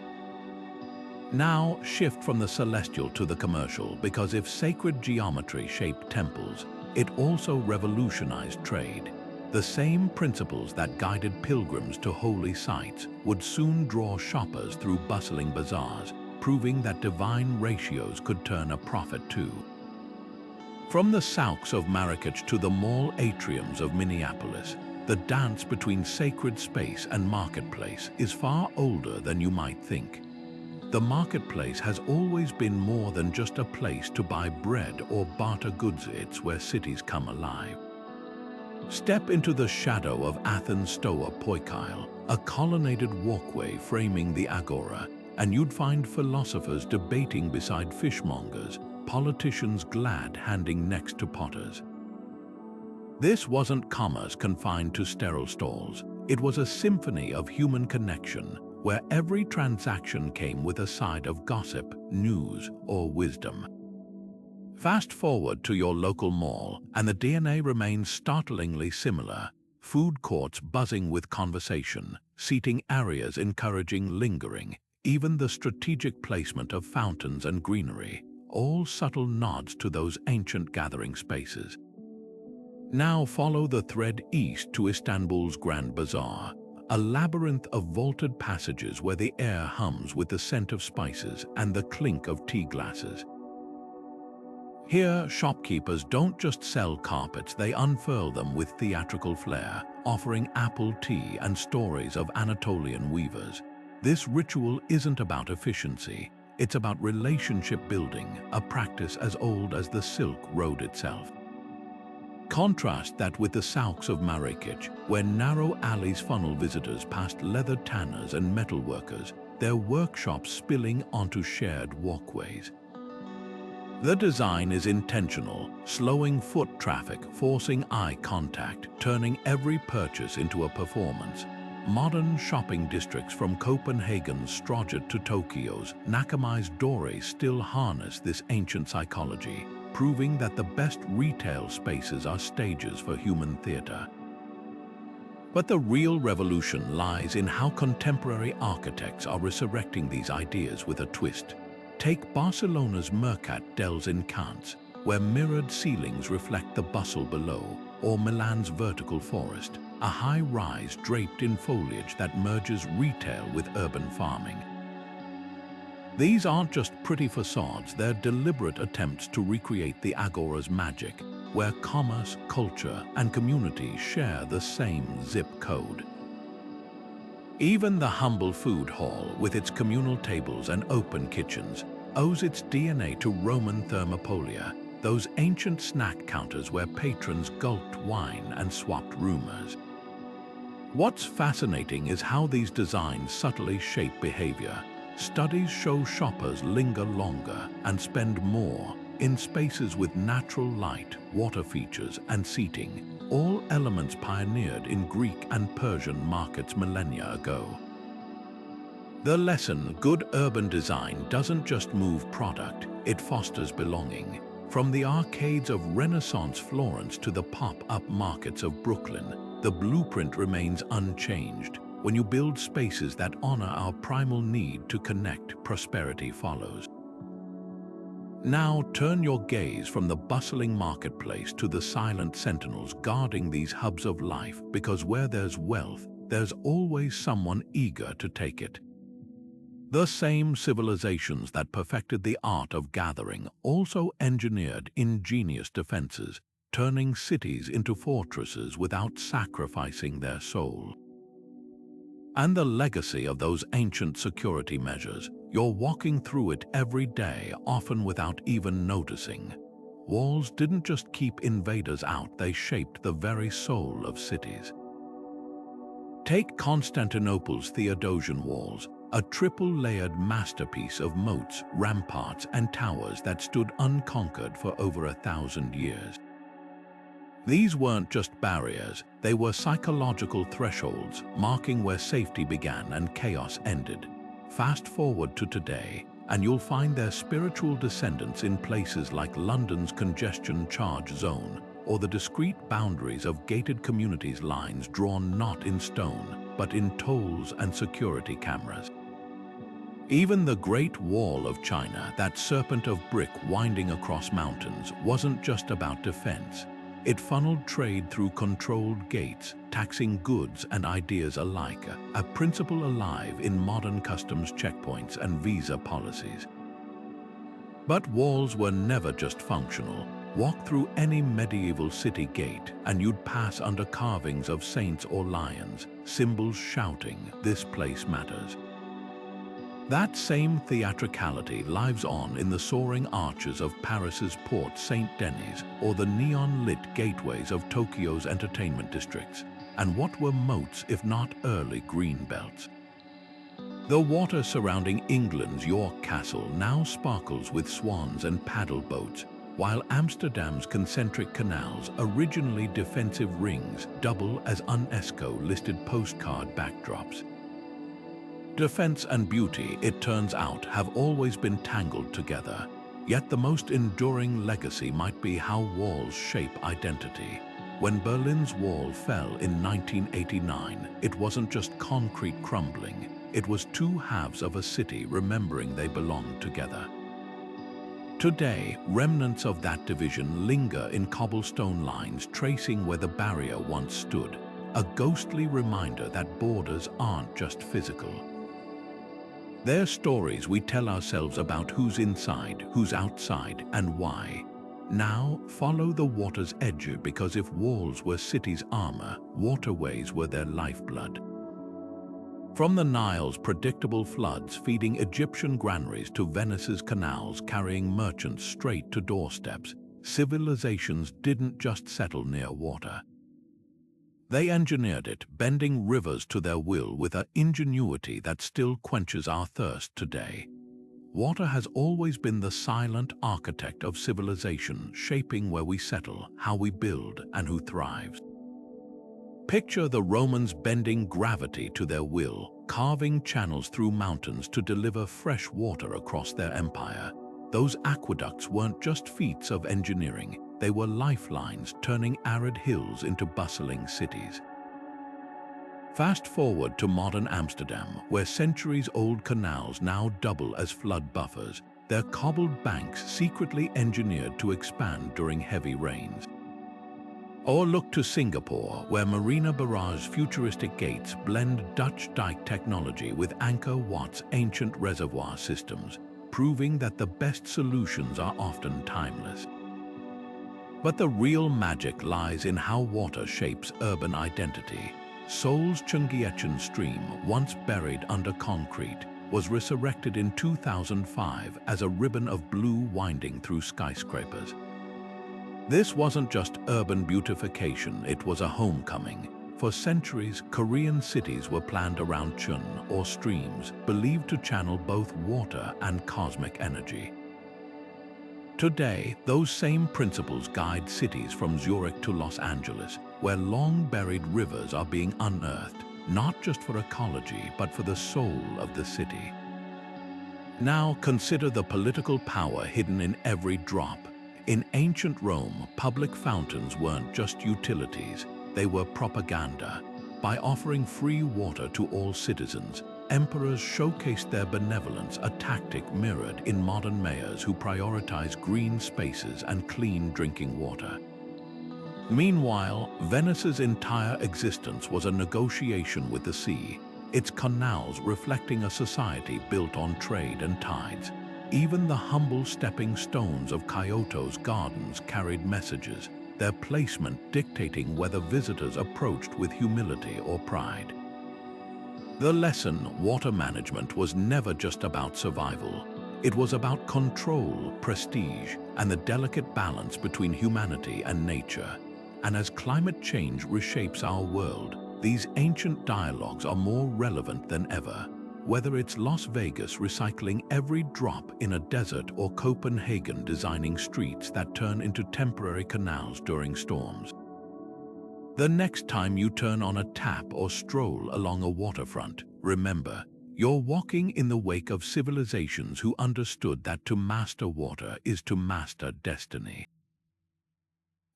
Now shift from the celestial to the commercial, because if sacred geometry shaped temples, it also revolutionized trade. The same principles that guided pilgrims to holy sites would soon draw shoppers through bustling bazaars, proving that divine ratios could turn a profit too. From the souks of Marrakech to the mall atriums of Minneapolis, the dance between sacred space and marketplace is far older than you might think. The marketplace has always been more than just a place to buy bread or barter goods. It's where cities come alive. Step into the shadow of Athens' Stoa Poikile, a colonnaded walkway framing the Agora, and you'd find philosophers debating beside fishmongers, politicians glad-handing next to potters. This wasn't commerce confined to sterile stalls. It was a symphony of human connection, where every transaction came with a side of gossip, news, or wisdom. Fast forward to your local mall, and the DNA remains startlingly similar. Food courts buzzing with conversation, seating areas encouraging lingering, even the strategic placement of fountains and greenery, all subtle nods to those ancient gathering spaces. Now follow the thread east to Istanbul's Grand Bazaar, a labyrinth of vaulted passages where the air hums with the scent of spices and the clink of tea glasses. Here, shopkeepers don't just sell carpets, they unfurl them with theatrical flair, offering apple tea and stories of Anatolian weavers. This ritual isn't about efficiency, it's about relationship building, a practice as old as the Silk Road itself. Contrast that with the souks of Marrakech, where narrow alleys funnel visitors past leather tanners and metalworkers, their workshops spilling onto shared walkways. The design is intentional, slowing foot traffic, forcing eye contact, turning every purchase into a performance. Modern shopping districts from Copenhagen's Strøget to Tokyo's Nakamai's Dore still harness this ancient psychology, proving that the best retail spaces are stages for human theater. But the real revolution lies in how contemporary architects are resurrecting these ideas with a twist. Take Barcelona's Mercat dels Encants, where mirrored ceilings reflect the bustle below, or Milan's Vertical Forest, a high-rise draped in foliage that merges retail with urban farming. These aren't just pretty facades, they're deliberate attempts to recreate the Agora's magic, where commerce, culture, and community share the same zip code. Even the humble food hall, with its communal tables and open kitchens, owes its DNA to Roman thermopolia, those ancient snack counters where patrons gulped wine and swapped rumors. What's fascinating is how these designs subtly shape behavior. Studies show shoppers linger longer and spend more in spaces with natural light, water features, and seating, all elements pioneered in Greek and Persian markets millennia ago. The lesson: good urban design doesn't just move product, it fosters belonging. From the arcades of Renaissance Florence to the pop-up markets of Brooklyn, the blueprint remains unchanged. When you build spaces that honor our primal need to connect, prosperity follows. Now turn your gaze from the bustling marketplace to the silent sentinels guarding these hubs of life, because where there's wealth, there's always someone eager to take it. The same civilizations that perfected the art of gathering also engineered ingenious defenses, turning cities into fortresses without sacrificing their soul. And the legacy of those ancient security measures, you're walking through it every day, often without even noticing. Walls didn't just keep invaders out, they shaped the very soul of cities. Take Constantinople's Theodosian walls, a triple-layered masterpiece of moats, ramparts, and towers that stood unconquered for over 1,000 years. These weren't just barriers, they were psychological thresholds, marking where safety began and chaos ended. Fast forward to today, and you'll find their spiritual descendants in places like London's congestion charge zone, or the discrete boundaries of gated communities, lines drawn not in stone, but in tolls and security cameras. Even the Great Wall of China, that serpent of brick winding across mountains, wasn't just about defense. It funneled trade through controlled gates, taxing goods and ideas alike, a principle alive in modern customs checkpoints and visa policies. But walls were never just functional. Walk through any medieval city gate and you'd pass under carvings of saints or lions, symbols shouting, "This place matters." That same theatricality lives on in the soaring arches of Paris's Porte Saint-Denis or the neon-lit gateways of Tokyo's entertainment districts. And what were moats if not early green belts? The water surrounding England's York Castle now sparkles with swans and paddle boats, while Amsterdam's concentric canals, originally defensive rings, double as UNESCO-listed postcard backdrops. Defense and beauty, it turns out, have always been tangled together. Yet the most enduring legacy might be how walls shape identity. When Berlin's wall fell in 1989, it wasn't just concrete crumbling. It was two halves of a city remembering they belonged together. Today, remnants of that division linger in cobblestone lines tracing where the barrier once stood, a ghostly reminder that borders aren't just physical. They're stories we tell ourselves about who's inside, who's outside, and why. Now, follow the water's edge, because if walls were cities' armor, waterways were their lifeblood. From the Nile's predictable floods feeding Egyptian granaries to Venice's canals carrying merchants straight to doorsteps, civilizations didn't just settle near water. They engineered it, bending rivers to their will with an ingenuity that still quenches our thirst today. Water has always been the silent architect of civilization, shaping where we settle, how we build, and who thrives. Picture the Romans bending gravity to their will, carving channels through mountains to deliver fresh water across their empire. Those aqueducts weren't just feats of engineering, they were lifelines turning arid hills into bustling cities. Fast forward to modern Amsterdam, where centuries-old canals now double as flood buffers, their cobbled banks secretly engineered to expand during heavy rains. Or look to Singapore, where Marina Barrage's futuristic gates blend Dutch dike technology with Angkor Wat's ancient reservoir systems, proving that the best solutions are often timeless. But the real magic lies in how water shapes urban identity. Seoul's Cheonggyecheon stream, once buried under concrete, was resurrected in 2005 as a ribbon of blue winding through skyscrapers. This wasn't just urban beautification, it was a homecoming. For centuries, Korean cities were planned around chun, or streams, believed to channel both water and cosmic energy. Today, those same principles guide cities from Zurich to Los Angeles, where long-buried rivers are being unearthed, not just for ecology, but for the soul of the city. Now consider the political power hidden in every drop. In ancient Rome, public fountains weren't just utilities, they were propaganda. By offering free water to all citizens, emperors showcased their benevolence, a tactic mirrored in modern mayors who prioritize green spaces and clean drinking water. Meanwhile, Venice's entire existence was a negotiation with the sea, its canals reflecting a society built on trade and tides. Even the humble stepping stones of Kyoto's gardens carried messages, their placement dictating whether visitors approached with humility or pride. The lesson, water management was never just about survival. It was about control, prestige, and the delicate balance between humanity and nature. And as climate change reshapes our world, these ancient dialogues are more relevant than ever. Whether it's Las Vegas recycling every drop in a desert or Copenhagen designing streets that turn into temporary canals during storms. The next time you turn on a tap or stroll along a waterfront, remember, you're walking in the wake of civilizations who understood that to master water is to master destiny.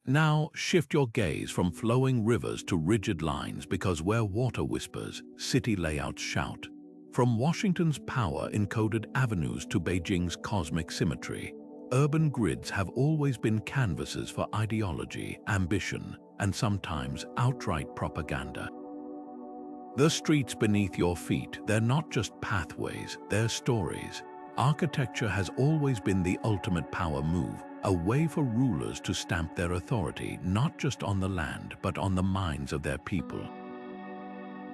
Now shift your gaze from flowing rivers to rigid lines, because where water whispers, city layouts shout. From Washington's power-encoded avenues to Beijing's cosmic symmetry, urban grids have always been canvases for ideology, ambition, and sometimes outright propaganda. The streets beneath your feet, they're not just pathways, they're stories. Architecture has always been the ultimate power move, a way for rulers to stamp their authority not just on the land but on the minds of their people.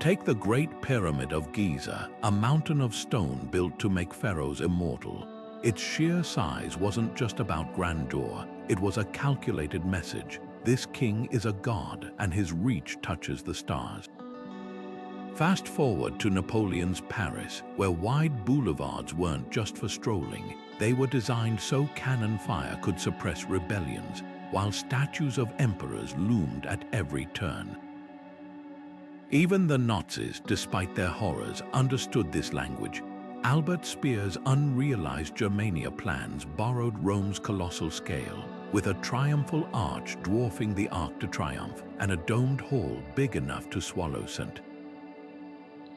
Take the Great Pyramid of Giza, a mountain of stone built to make pharaohs immortal. Its sheer size wasn't just about grandeur, it was a calculated message. This king is a god, and his reach touches the stars. Fast forward to Napoleon's Paris, where wide boulevards weren't just for strolling. They were designed so cannon fire could suppress rebellions, while statues of emperors loomed at every turn. Even the Nazis, despite their horrors, understood this language. Albert Speer's unrealized Germania plans borrowed Rome's colossal scale, with a triumphal arch dwarfing the Arc de Triomphe and a domed hall big enough to swallow St.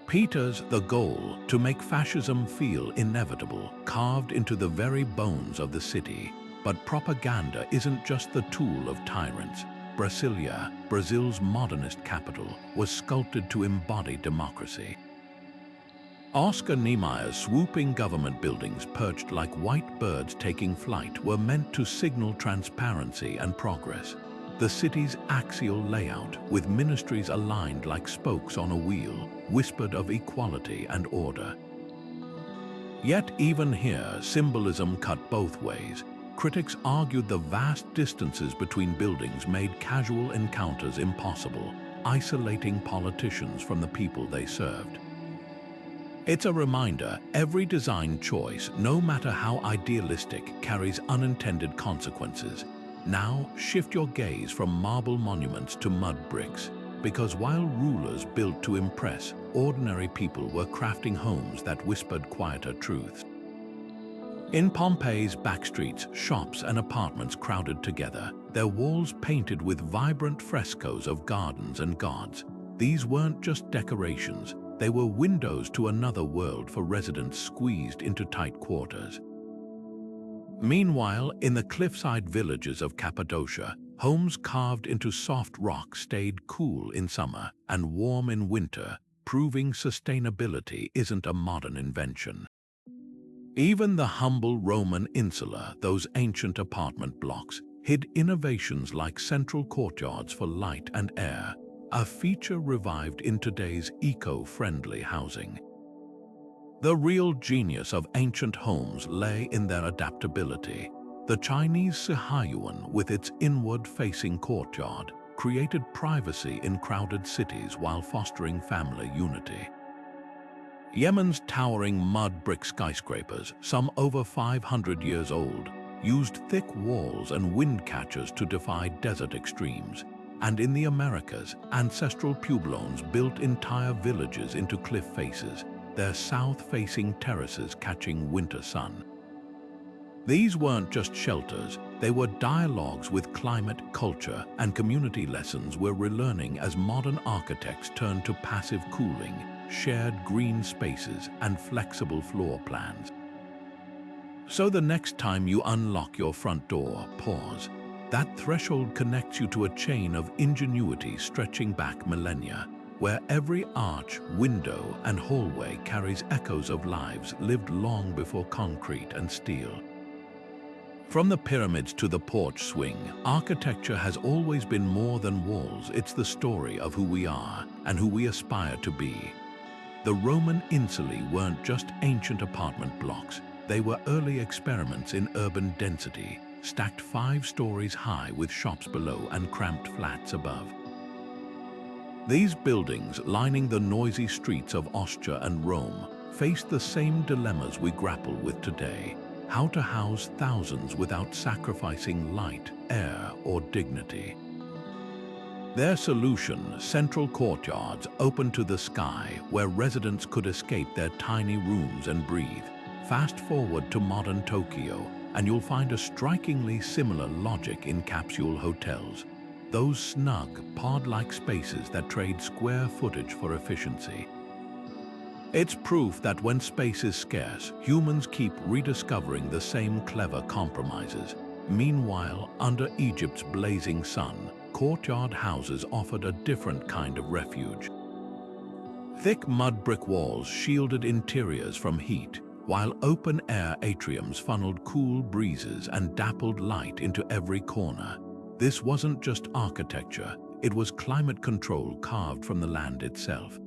Peter's. The goal, to make fascism feel inevitable, carved into the very bones of the city. But propaganda isn't just the tool of tyrants. Brasilia, Brazil's modernist capital, was sculpted to embody democracy. Oscar Niemeyer's swooping government buildings perched like white birds taking flight were meant to signal transparency and progress. The city's axial layout, with ministries aligned like spokes on a wheel, whispered of equality and order. Yet even here, symbolism cut both ways. Critics argued the vast distances between buildings made casual encounters impossible, isolating politicians from the people they served. It's a reminder, every design choice, no matter how idealistic, carries unintended consequences. Now, shift your gaze from marble monuments to mud bricks, because while rulers built to impress, ordinary people were crafting homes that whispered quieter truths. In Pompeii's backstreets, shops and apartments crowded together, their walls painted with vibrant frescoes of gardens and gods. These weren't just decorations, they were windows to another world for residents squeezed into tight quarters. Meanwhile, in the cliffside villages of Cappadocia, homes carved into soft rock stayed cool in summer and warm in winter, proving sustainability isn't a modern invention. Even the humble Roman insula, those ancient apartment blocks, hid innovations like central courtyards for light and air, a feature revived in today's eco-friendly housing. The real genius of ancient homes lay in their adaptability. The Chinese Sihayuan, with its inward-facing courtyard, created privacy in crowded cities while fostering family unity. Yemen's towering mud brick skyscrapers, some over 500 years old, used thick walls and wind catchers to defy desert extremes. And in the Americas, ancestral pueblones built entire villages into cliff faces, their south-facing terraces catching winter sun. These weren't just shelters, they were dialogues with climate, culture, and community lessons we're relearning as modern architects turn to passive cooling, shared green spaces, and flexible floor plans. So the next time you unlock your front door, pause. That threshold connects you to a chain of ingenuity stretching back millennia, where every arch, window, and hallway carries echoes of lives lived long before concrete and steel. From the pyramids to the porch swing, architecture has always been more than walls. It's the story of who we are and who we aspire to be. The Roman insulae weren't just ancient apartment blocks. They were early experiments in urban density, stacked 5 stories high with shops below and cramped flats above. These buildings, lining the noisy streets of Ostia and Rome, faced the same dilemmas we grapple with today: how to house thousands without sacrificing light, air, or dignity. Their solution, central courtyards open to the sky where residents could escape their tiny rooms and breathe. Fast forward to modern Tokyo, and you'll find a strikingly similar logic in capsule hotels. Those snug, pod-like spaces that trade square footage for efficiency. It's proof that when space is scarce, humans keep rediscovering the same clever compromises. Meanwhile, under Egypt's blazing sun, courtyard houses offered a different kind of refuge. Thick mud brick walls shielded interiors from heat, while open-air atriums funneled cool breezes and dappled light into every corner. This wasn't just architecture, it was climate control carved from the land itself.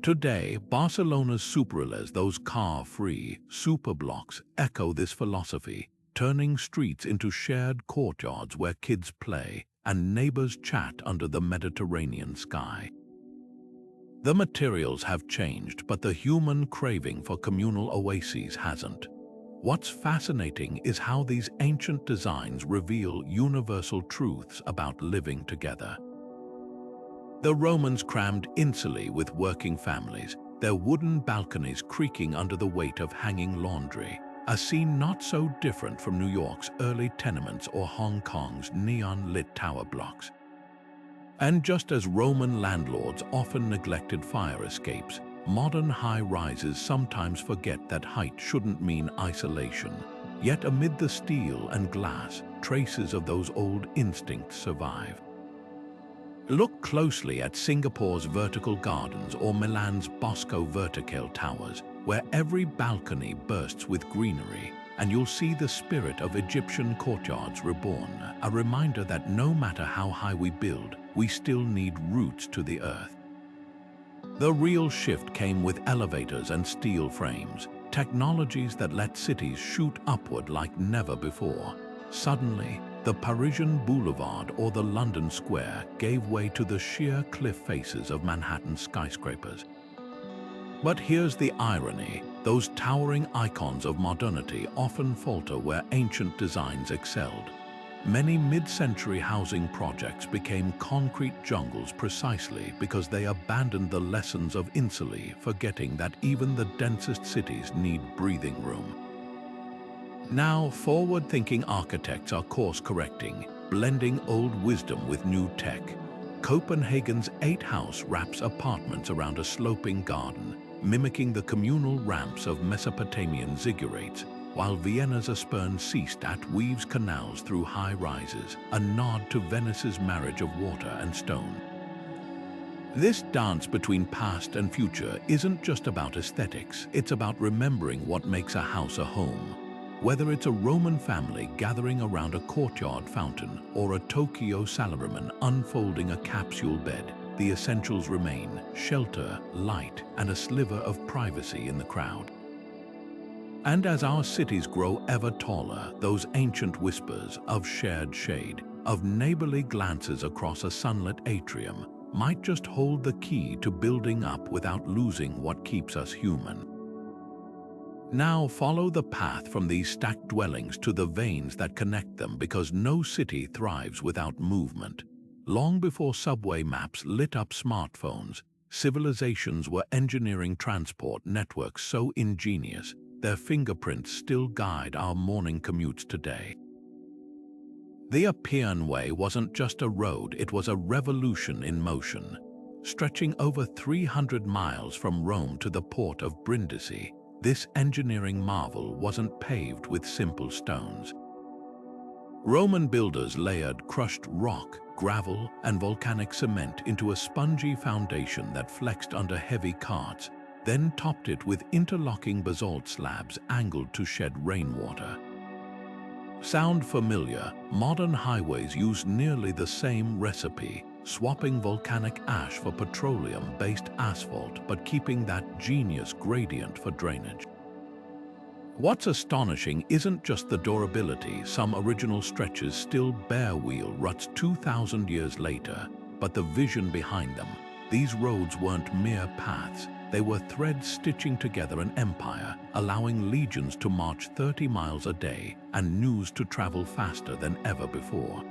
Today, Barcelona's superilles, those car-free superblocks, echo this philosophy, turning streets into shared courtyards where kids play and neighbors chat under the Mediterranean sky. The materials have changed, but the human craving for communal oases hasn't. What's fascinating is how these ancient designs reveal universal truths about living together. The Romans crammed insulae with working families, their wooden balconies creaking under the weight of hanging laundry, a scene not so different from New York's early tenements or Hong Kong's neon-lit tower blocks. And just as Roman landlords often neglected fire escapes, modern high-rises sometimes forget that height shouldn't mean isolation. Yet amid the steel and glass, traces of those old instincts survive. Look closely at Singapore's vertical gardens or Milan's Bosco Verticale towers, where every balcony bursts with greenery, and you'll see the spirit of Egyptian courtyards reborn, a reminder that no matter how high we build, we still need roots to the earth. The real shift came with elevators and steel frames, technologies that let cities shoot upward like never before. Suddenly, the Parisian Boulevard or the London Square gave way to the sheer cliff faces of Manhattan skyscrapers. But here's the irony: those towering icons of modernity often falter where ancient designs excelled. Many mid-century housing projects became concrete jungles precisely because they abandoned the lessons of insulae, forgetting that even the densest cities need breathing room. Now, forward-thinking architects are course-correcting, blending old wisdom with new tech. Copenhagen's 8-house wraps apartments around a sloping garden, mimicking the communal ramps of Mesopotamian ziggurats, while Vienna's Aspern Seestadt weaves canals through high rises, a nod to Venice's marriage of water and stone. This dance between past and future isn't just about aesthetics, it's about remembering what makes a house a home. Whether it's a Roman family gathering around a courtyard fountain or a Tokyo salaryman unfolding a capsule bed, the essentials remain: shelter, light, and a sliver of privacy in the crowd. And as our cities grow ever taller, those ancient whispers of shared shade, of neighborly glances across a sunlit atrium, might just hold the key to building up without losing what keeps us human. Now follow the path from these stacked dwellings to the veins that connect them, because no city thrives without movement. Long before subway maps lit up smartphones, civilizations were engineering transport networks so ingenious their fingerprints still guide our morning commutes today. The Appian Way wasn't just a road, it was a revolution in motion. Stretching over 300 miles from Rome to the port of Brindisi, this engineering marvel wasn't paved with simple stones. Roman builders layered crushed rock, gravel, and volcanic cement into a spongy foundation that flexed under heavy carts, then topped it with interlocking basalt slabs angled to shed rainwater. Sound familiar? Modern highways use nearly the same recipe, swapping volcanic ash for petroleum-based asphalt but keeping that genius gradient for drainage. What's astonishing isn't just the durability. Some original stretches still bear wheel ruts 2,000 years later, but the vision behind them. These roads weren't mere paths. They were threads stitching together an empire, allowing legions to march 30 miles a day and news to travel faster than ever before.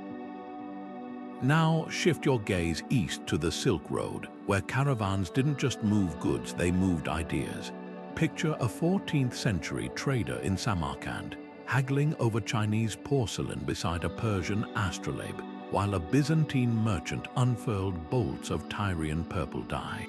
Now shift your gaze east to the Silk Road, where caravans didn't just move goods, they moved ideas. Picture a 14th century trader in Samarkand, haggling over Chinese porcelain beside a Persian astrolabe, while a Byzantine merchant unfurled bolts of Tyrian purple dye.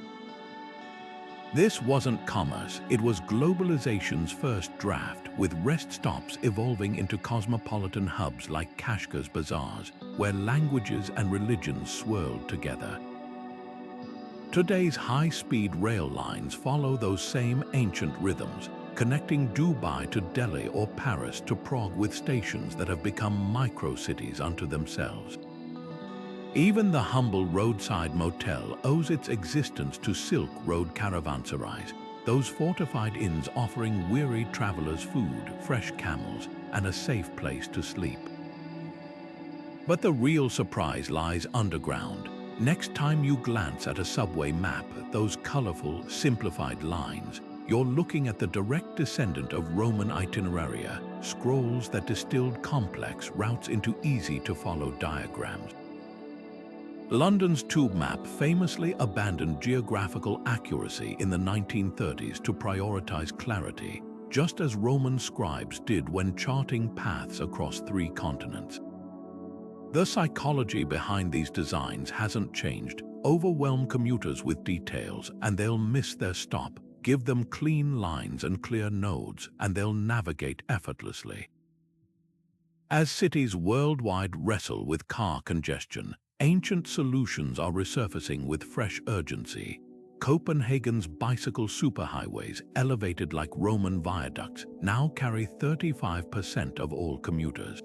This wasn't commerce, it was globalization's first draft, with rest stops evolving into cosmopolitan hubs like Kashgar's bazaars, where languages and religions swirled together. Today's high-speed rail lines follow those same ancient rhythms, connecting Dubai to Delhi or Paris to Prague with stations that have become micro-cities unto themselves. Even the humble roadside motel owes its existence to Silk Road caravanserais, those fortified inns offering weary travelers food, fresh camels, and a safe place to sleep. But the real surprise lies underground. Next time you glance at a subway map, those colorful, simplified lines, you're looking at the direct descendant of Roman itineraria, scrolls that distilled complex routes into easy-to-follow diagrams. London's tube map famously abandoned geographical accuracy in the 1930s to prioritize clarity, just as Roman scribes did when charting paths across 3 continents. The psychology behind these designs hasn't changed. Overwhelm commuters with details and they'll miss their stop. Give them clean lines and clear nodes and they'll navigate effortlessly. As cities worldwide wrestle with car congestion, ancient solutions are resurfacing with fresh urgency. Copenhagen's bicycle superhighways, elevated like Roman viaducts, now carry 35% of all commuters.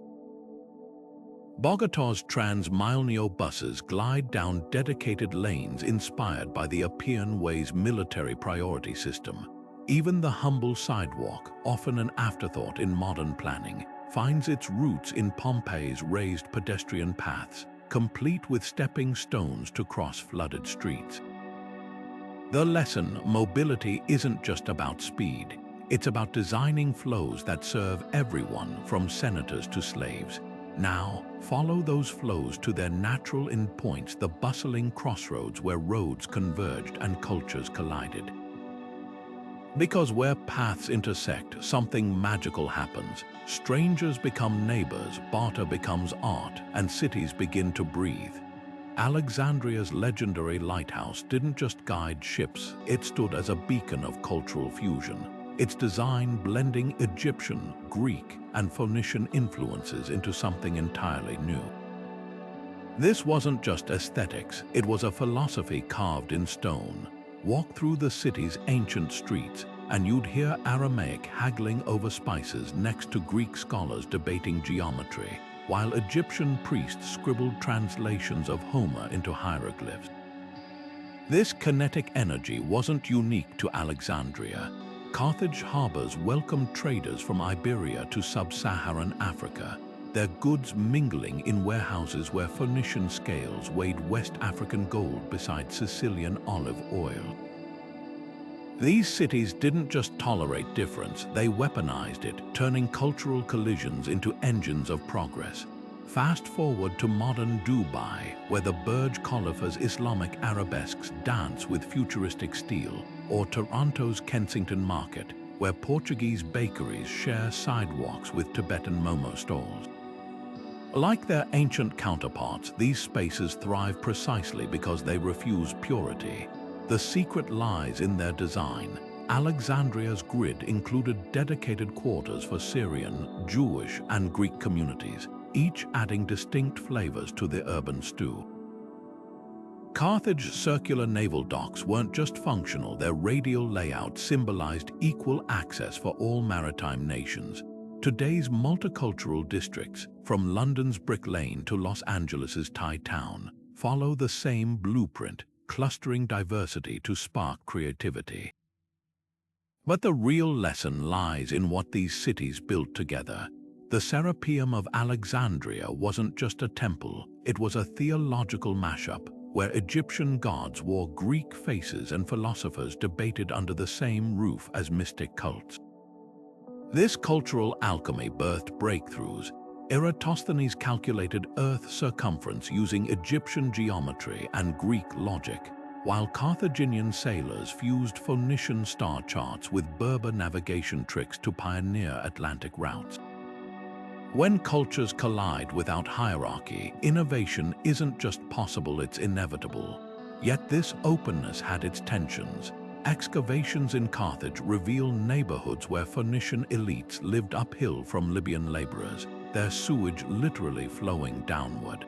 Bogotá's Transmilenio buses glide down dedicated lanes inspired by the Appian Way's military priority system. Even the humble sidewalk, often an afterthought in modern planning, finds its roots in Pompeii's raised pedestrian paths, complete with stepping stones to cross flooded streets. The lesson: mobility isn't just about speed. It's about designing flows that serve everyone, from senators to slaves. Now, follow those flows to their natural endpoints, the bustling crossroads where roads converged and cultures collided. Because where paths intersect, something magical happens. Strangers become neighbors, barter becomes art, and cities begin to breathe. Alexandria's legendary lighthouse didn't just guide ships, it stood as a beacon of cultural fusion. Its design blending Egyptian, Greek, and Phoenician influences into something entirely new. This wasn't just aesthetics, it was a philosophy carved in stone. Walk through the city's ancient streets, and you'd hear Aramaic haggling over spices next to Greek scholars debating geometry, while Egyptian priests scribbled translations of Homer into hieroglyphs. This kinetic energy wasn't unique to Alexandria. Carthage harbors welcomed traders from Iberia to sub-Saharan Africa, their goods mingling in warehouses where Phoenician scales weighed West African gold beside Sicilian olive oil. These cities didn't just tolerate difference, they weaponized it, turning cultural collisions into engines of progress. Fast forward to modern Dubai, where the Burj Khalifa's Islamic arabesques dance with futuristic steel, or Toronto's Kensington Market, where Portuguese bakeries share sidewalks with Tibetan momo stalls. Like their ancient counterparts, these spaces thrive precisely because they refuse purity. The secret lies in their design. Alexandria's grid included dedicated quarters for Syrian, Jewish, and Greek communities, each adding distinct flavors to the urban stew. Carthage's circular naval docks weren't just functional, their radial layout symbolized equal access for all maritime nations. Today's multicultural districts, from London's Brick Lane to Los Angeles's Thai Town, follow the same blueprint, clustering diversity to spark creativity. But the real lesson lies in what these cities built together. The Serapeum of Alexandria wasn't just a temple, it was a theological mashup, where Egyptian gods wore Greek faces and philosophers debated under the same roof as mystic cults. This cultural alchemy birthed breakthroughs. Eratosthenes calculated Earth's circumference using Egyptian geometry and Greek logic, while Carthaginian sailors fused Phoenician star charts with Berber navigation tricks to pioneer Atlantic routes. When cultures collide without hierarchy, innovation isn't just possible, it's inevitable. Yet this openness had its tensions. Excavations in Carthage reveal neighborhoods where Phoenician elites lived uphill from Libyan laborers, their sewage literally flowing downward.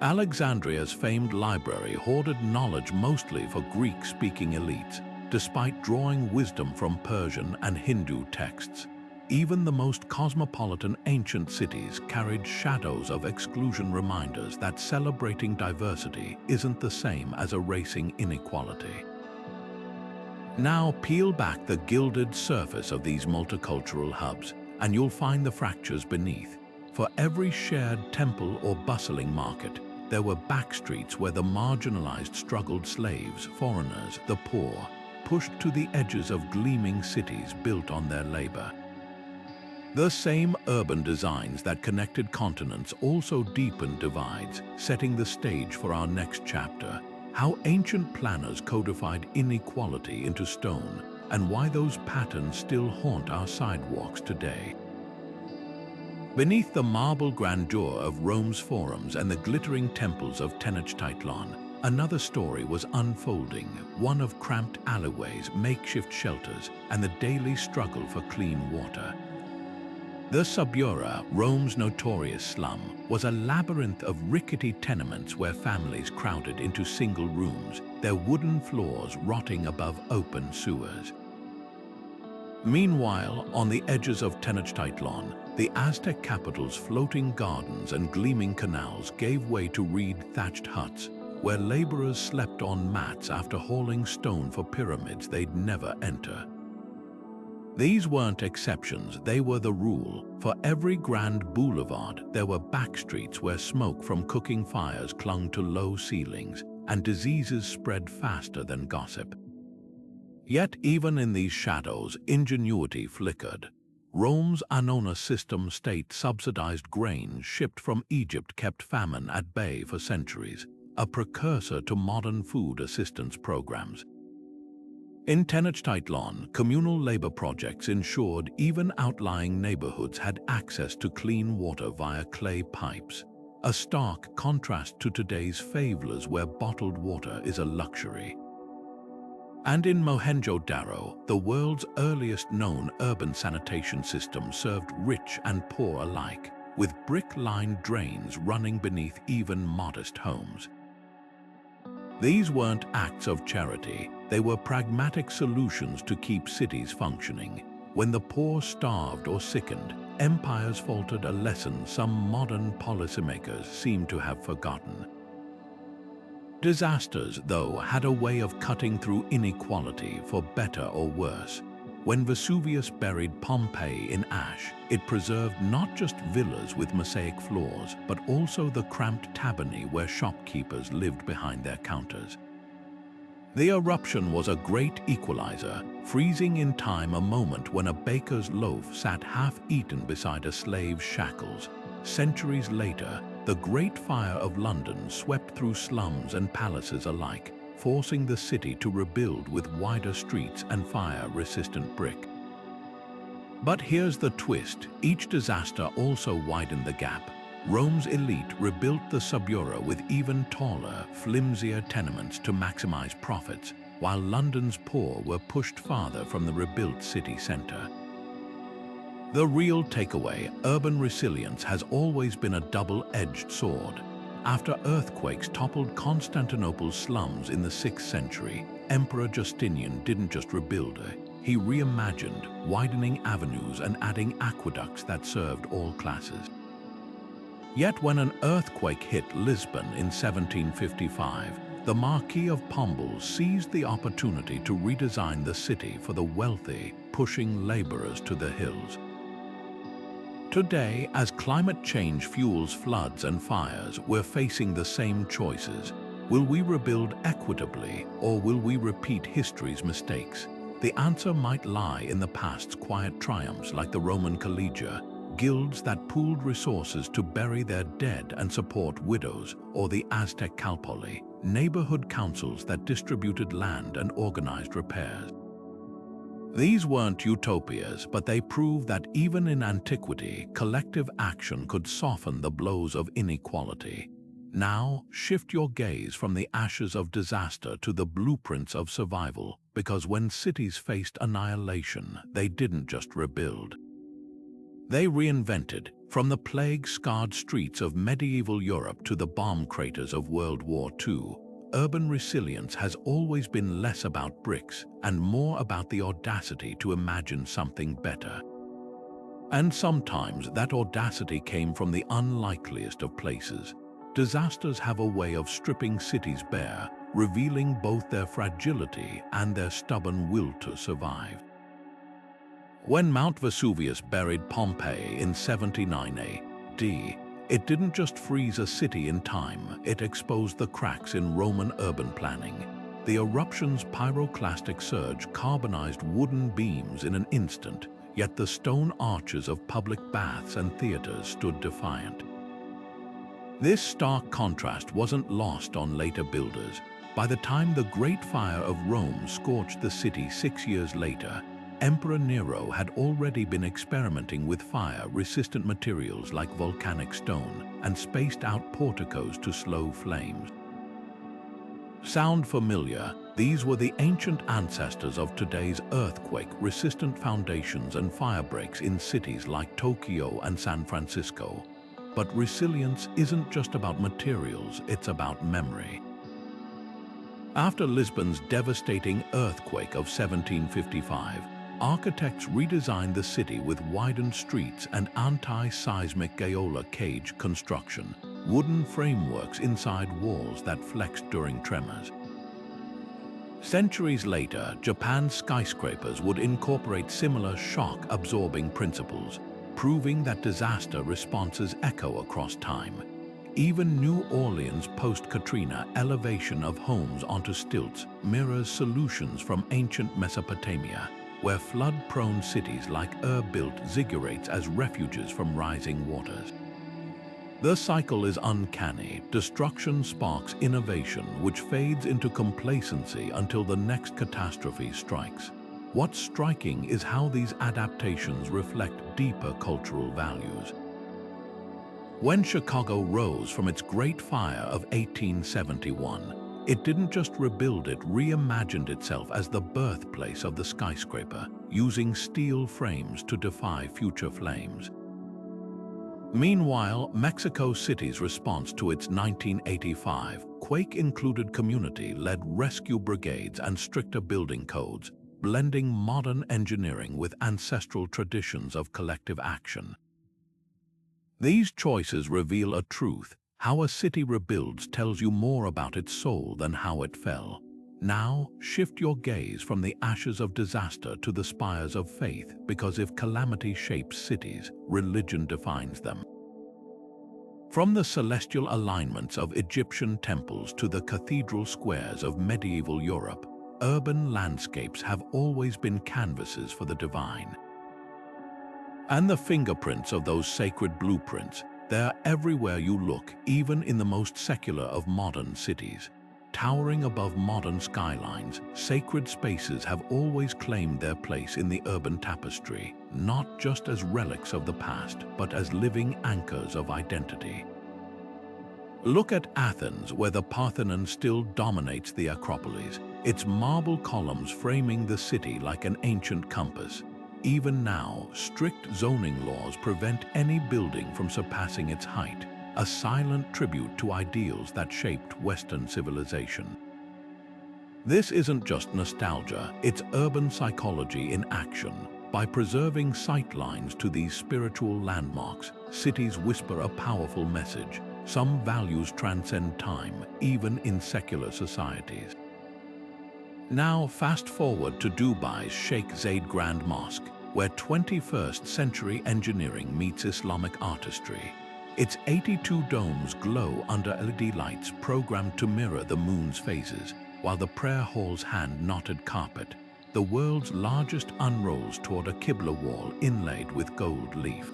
Alexandria's famed library hoarded knowledge mostly for Greek-speaking elites, despite drawing wisdom from Persian and Hindu texts. Even the most cosmopolitan ancient cities carried shadows of exclusion, reminders that celebrating diversity isn't the same as erasing inequality. Now peel back the gilded surface of these multicultural hubs, and you'll find the fractures beneath. For every shared temple or bustling market, there were backstreets where the marginalized struggled, slaves, foreigners, the poor, pushed to the edges of gleaming cities built on their labor. The same urban designs that connected continents also deepened divides, setting the stage for our next chapter: how ancient planners codified inequality into stone, and why those patterns still haunt our sidewalks today. Beneath the marble grandeur of Rome's forums and the glittering temples of Tenochtitlan, another story was unfolding, one of cramped alleyways, makeshift shelters, and the daily struggle for clean water. The Subura, Rome's notorious slum, was a labyrinth of rickety tenements where families crowded into single rooms, their wooden floors rotting above open sewers. Meanwhile, on the edges of Tenochtitlan, the Aztec capital's floating gardens and gleaming canals gave way to reed-thatched huts, where laborers slept on mats after hauling stone for pyramids they'd never enter. These weren't exceptions, they were the rule. For every grand boulevard, there were backstreets where smoke from cooking fires clung to low ceilings, and diseases spread faster than gossip. Yet even in these shadows, ingenuity flickered. Rome's Annona system state-subsidized grain shipped from Egypt kept famine at bay for centuries, a precursor to modern food assistance programs. In Tenochtitlan, communal labor projects ensured even outlying neighborhoods had access to clean water via clay pipes, a stark contrast to today's favelas where bottled water is a luxury. And in Mohenjo-Daro, the world's earliest known urban sanitation system served rich and poor alike, with brick-lined drains running beneath even modest homes. These weren't acts of charity, they were pragmatic solutions to keep cities functioning. When the poor starved or sickened, empires faltered, a lesson some modern policymakers seem to have forgotten. Disasters, though, had a way of cutting through inequality for better or worse. When Vesuvius buried Pompeii in ash, it preserved not just villas with mosaic floors, but also the cramped tabernae where shopkeepers lived behind their counters. The eruption was a great equalizer, freezing in time a moment when a baker's loaf sat half-eaten beside a slave's shackles. Centuries later, the Great Fire of London swept through slums and palaces alike, forcing the city to rebuild with wider streets and fire-resistant brick. But here's the twist. Each disaster also widened the gap. Rome's elite rebuilt the suburba with even taller, flimsier tenements to maximize profits, while London's poor were pushed farther from the rebuilt city center. The real takeaway: urban resilience has always been a double-edged sword. After earthquakes toppled Constantinople's slums in the 6th century, Emperor Justinian didn't just rebuild it. He reimagined, widening avenues and adding aqueducts that served all classes. Yet when an earthquake hit Lisbon in 1755, the Marquis of Pombal seized the opportunity to redesign the city for the wealthy, pushing laborers to the hills. Today, as climate change fuels floods and fires, we're facing the same choices. Will we rebuild equitably, or will we repeat history's mistakes? The answer might lie in the past's quiet triumphs, like the Roman collegia, guilds that pooled resources to bury their dead and support widows, or the Aztec Calpolli, neighborhood councils that distributed land and organized repairs. These weren't utopias, but they prove that even in antiquity, collective action could soften the blows of inequality. Now, shift your gaze from the ashes of disaster to the blueprints of survival, because when cities faced annihilation, they didn't just rebuild. They reinvented, from the plague-scarred streets of medieval Europe to the bomb craters of World War II. Urban resilience has always been less about bricks and more about the audacity to imagine something better. And sometimes that audacity came from the unlikeliest of places. Disasters have a way of stripping cities bare, revealing both their fragility and their stubborn will to survive. When Mount Vesuvius buried Pompeii in 79 AD, it didn't just freeze a city in time, it exposed the cracks in Roman urban planning. The eruption's pyroclastic surge carbonized wooden beams in an instant, yet the stone arches of public baths and theaters stood defiant. This stark contrast wasn't lost on later builders. By the time the Great Fire of Rome scorched the city 6 years later, Emperor Nero had already been experimenting with fire-resistant materials like volcanic stone and spaced-out porticos to slow flames. Sound familiar? These were the ancient ancestors of today's earthquake-resistant foundations and firebreaks in cities like Tokyo and San Francisco. But resilience isn't just about materials, it's about memory. After Lisbon's devastating earthquake of 1755, architects redesigned the city with widened streets and anti-seismic gaola cage construction, wooden frameworks inside walls that flexed during tremors. Centuries later, Japan's skyscrapers would incorporate similar shock-absorbing principles, proving that disaster responses echo across time. Even New Orleans' post-Katrina elevation of homes onto stilts mirrors solutions from ancient Mesopotamia, where flood-prone cities like Ur built ziggurats as refuges from rising waters. The cycle is uncanny. Destruction sparks innovation, which fades into complacency until the next catastrophe strikes. What's striking is how these adaptations reflect deeper cultural values. When Chicago rose from its Great Fire of 1871, it didn't just rebuild, it reimagined itself as the birthplace of the skyscraper, using steel frames to defy future flames. Meanwhile, Mexico City's response to its 1985 quake included community-led rescue brigades and stricter building codes, blending modern engineering with ancestral traditions of collective action. These choices reveal a truth. How a city rebuilds tells you more about its soul than how it fell. Now, shift your gaze from the ashes of disaster to the spires of faith, because if calamity shapes cities, religion defines them. From the celestial alignments of Egyptian temples to the cathedral squares of medieval Europe, urban landscapes have always been canvases for the divine. And the fingerprints of those sacred blueprints, they're everywhere you look, even in the most secular of modern cities. Towering above modern skylines, sacred spaces have always claimed their place in the urban tapestry, not just as relics of the past, but as living anchors of identity. Look at Athens, where the Parthenon still dominates the Acropolis, its marble columns framing the city like an ancient compass. Even now, strict zoning laws prevent any building from surpassing its height, a silent tribute to ideals that shaped Western civilization. This isn't just nostalgia, it's urban psychology in action. By preserving sightlines to these spiritual landmarks, cities whisper a powerful message. Some values transcend time, even in secular societies. Now fast forward to Dubai's Sheikh Zayed Grand Mosque, where 21st century engineering meets Islamic artistry. Its 82 domes glow under LED lights programmed to mirror the moon's phases, while the prayer hall's hand-knotted carpet, the world's largest, unrolls toward a Qibla wall inlaid with gold leaf.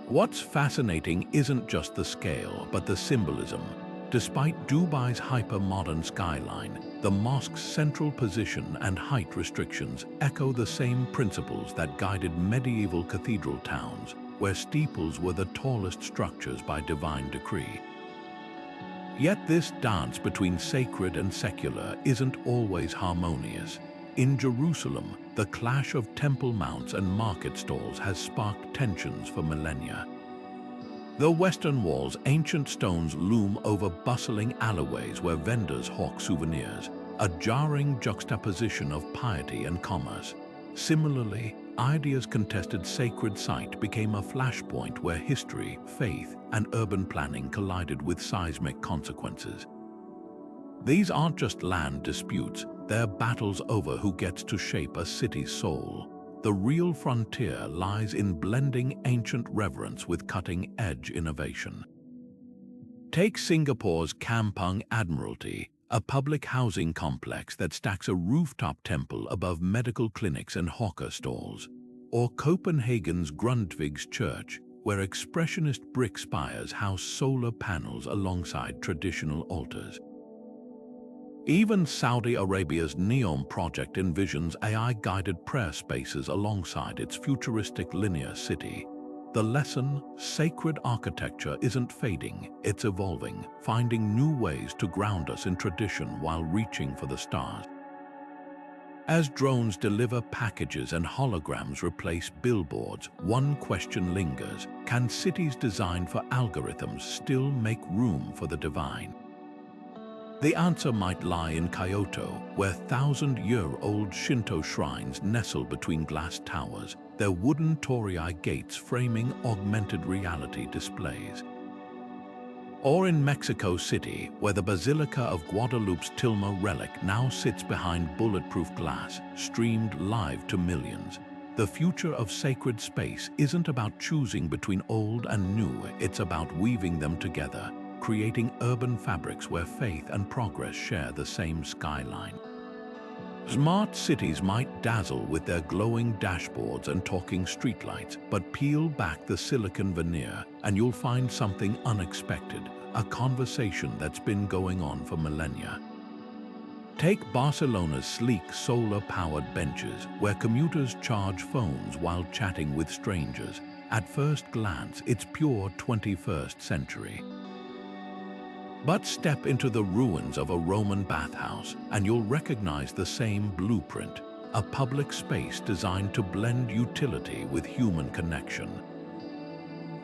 What's fascinating isn't just the scale, but the symbolism. Despite Dubai's hyper-modern skyline, the mosque's central position and height restrictions echo the same principles that guided medieval cathedral towns, where steeples were the tallest structures by divine decree. Yet this dance between sacred and secular isn't always harmonious. In Jerusalem, the clash of temple mounts and market stalls has sparked tensions for millennia. The Western Wall's ancient stones loom over bustling alleyways where vendors hawk souvenirs, a jarring juxtaposition of piety and commerce. Similarly, ideas contested sacred site became a flashpoint where history, faith, and urban planning collided with seismic consequences. These aren't just land disputes, they're battles over who gets to shape a city's soul. The real frontier lies in blending ancient reverence with cutting-edge innovation. Take Singapore's Kampung Admiralty, a public housing complex that stacks a rooftop temple above medical clinics and hawker stalls. Or Copenhagen's Grundtvigs Church, where expressionist brick spires house solar panels alongside traditional altars. Even Saudi Arabia's NEOM project envisions AI-guided prayer spaces alongside its futuristic linear city. The lesson, sacred architecture isn't fading, it's evolving, finding new ways to ground us in tradition while reaching for the stars. As drones deliver packages and holograms replace billboards, one question lingers: can cities designed for algorithms still make room for the divine? The answer might lie in Kyoto, where thousand-year-old Shinto shrines nestle between glass towers, their wooden torii gates framing augmented reality displays. Or in Mexico City, where the Basilica of Guadalupe's Tilma relic now sits behind bulletproof glass, streamed live to millions. The future of sacred space isn't about choosing between old and new, it's about weaving them together, creating urban fabrics where faith and progress share the same skyline. Smart cities might dazzle with their glowing dashboards and talking streetlights, but peel back the silicon veneer and you'll find something unexpected, a conversation that's been going on for millennia. Take Barcelona's sleek solar-powered benches, where commuters charge phones while chatting with strangers. At first glance, it's pure 21st century. But step into the ruins of a Roman bathhouse and you'll recognize the same blueprint, a public space designed to blend utility with human connection.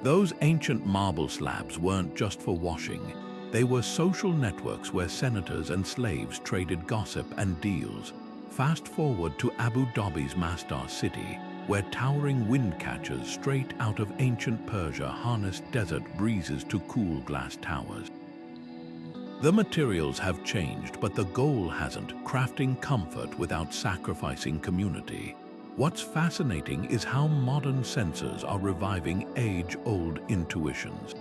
Those ancient marble slabs weren't just for washing. They were social networks where senators and slaves traded gossip and deals. Fast forward to Abu Dhabi's Masdar city, where towering wind catchers straight out of ancient Persia harnessed desert breezes to cool glass towers. The materials have changed, but the goal hasn't, crafting comfort without sacrificing community. What's fascinating is how modern sensors are reviving age-old intuitions.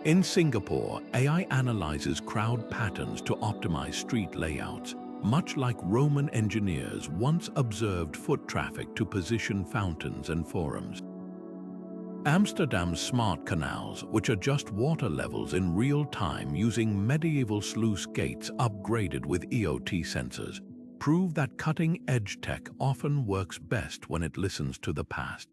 In Singapore, AI analyzes crowd patterns to optimize street layouts, much like Roman engineers once observed foot traffic to position fountains and forums. Amsterdam's smart canals, which adjust water levels in real time using medieval sluice gates upgraded with EOT sensors, prove that cutting-edge tech often works best when it listens to the past.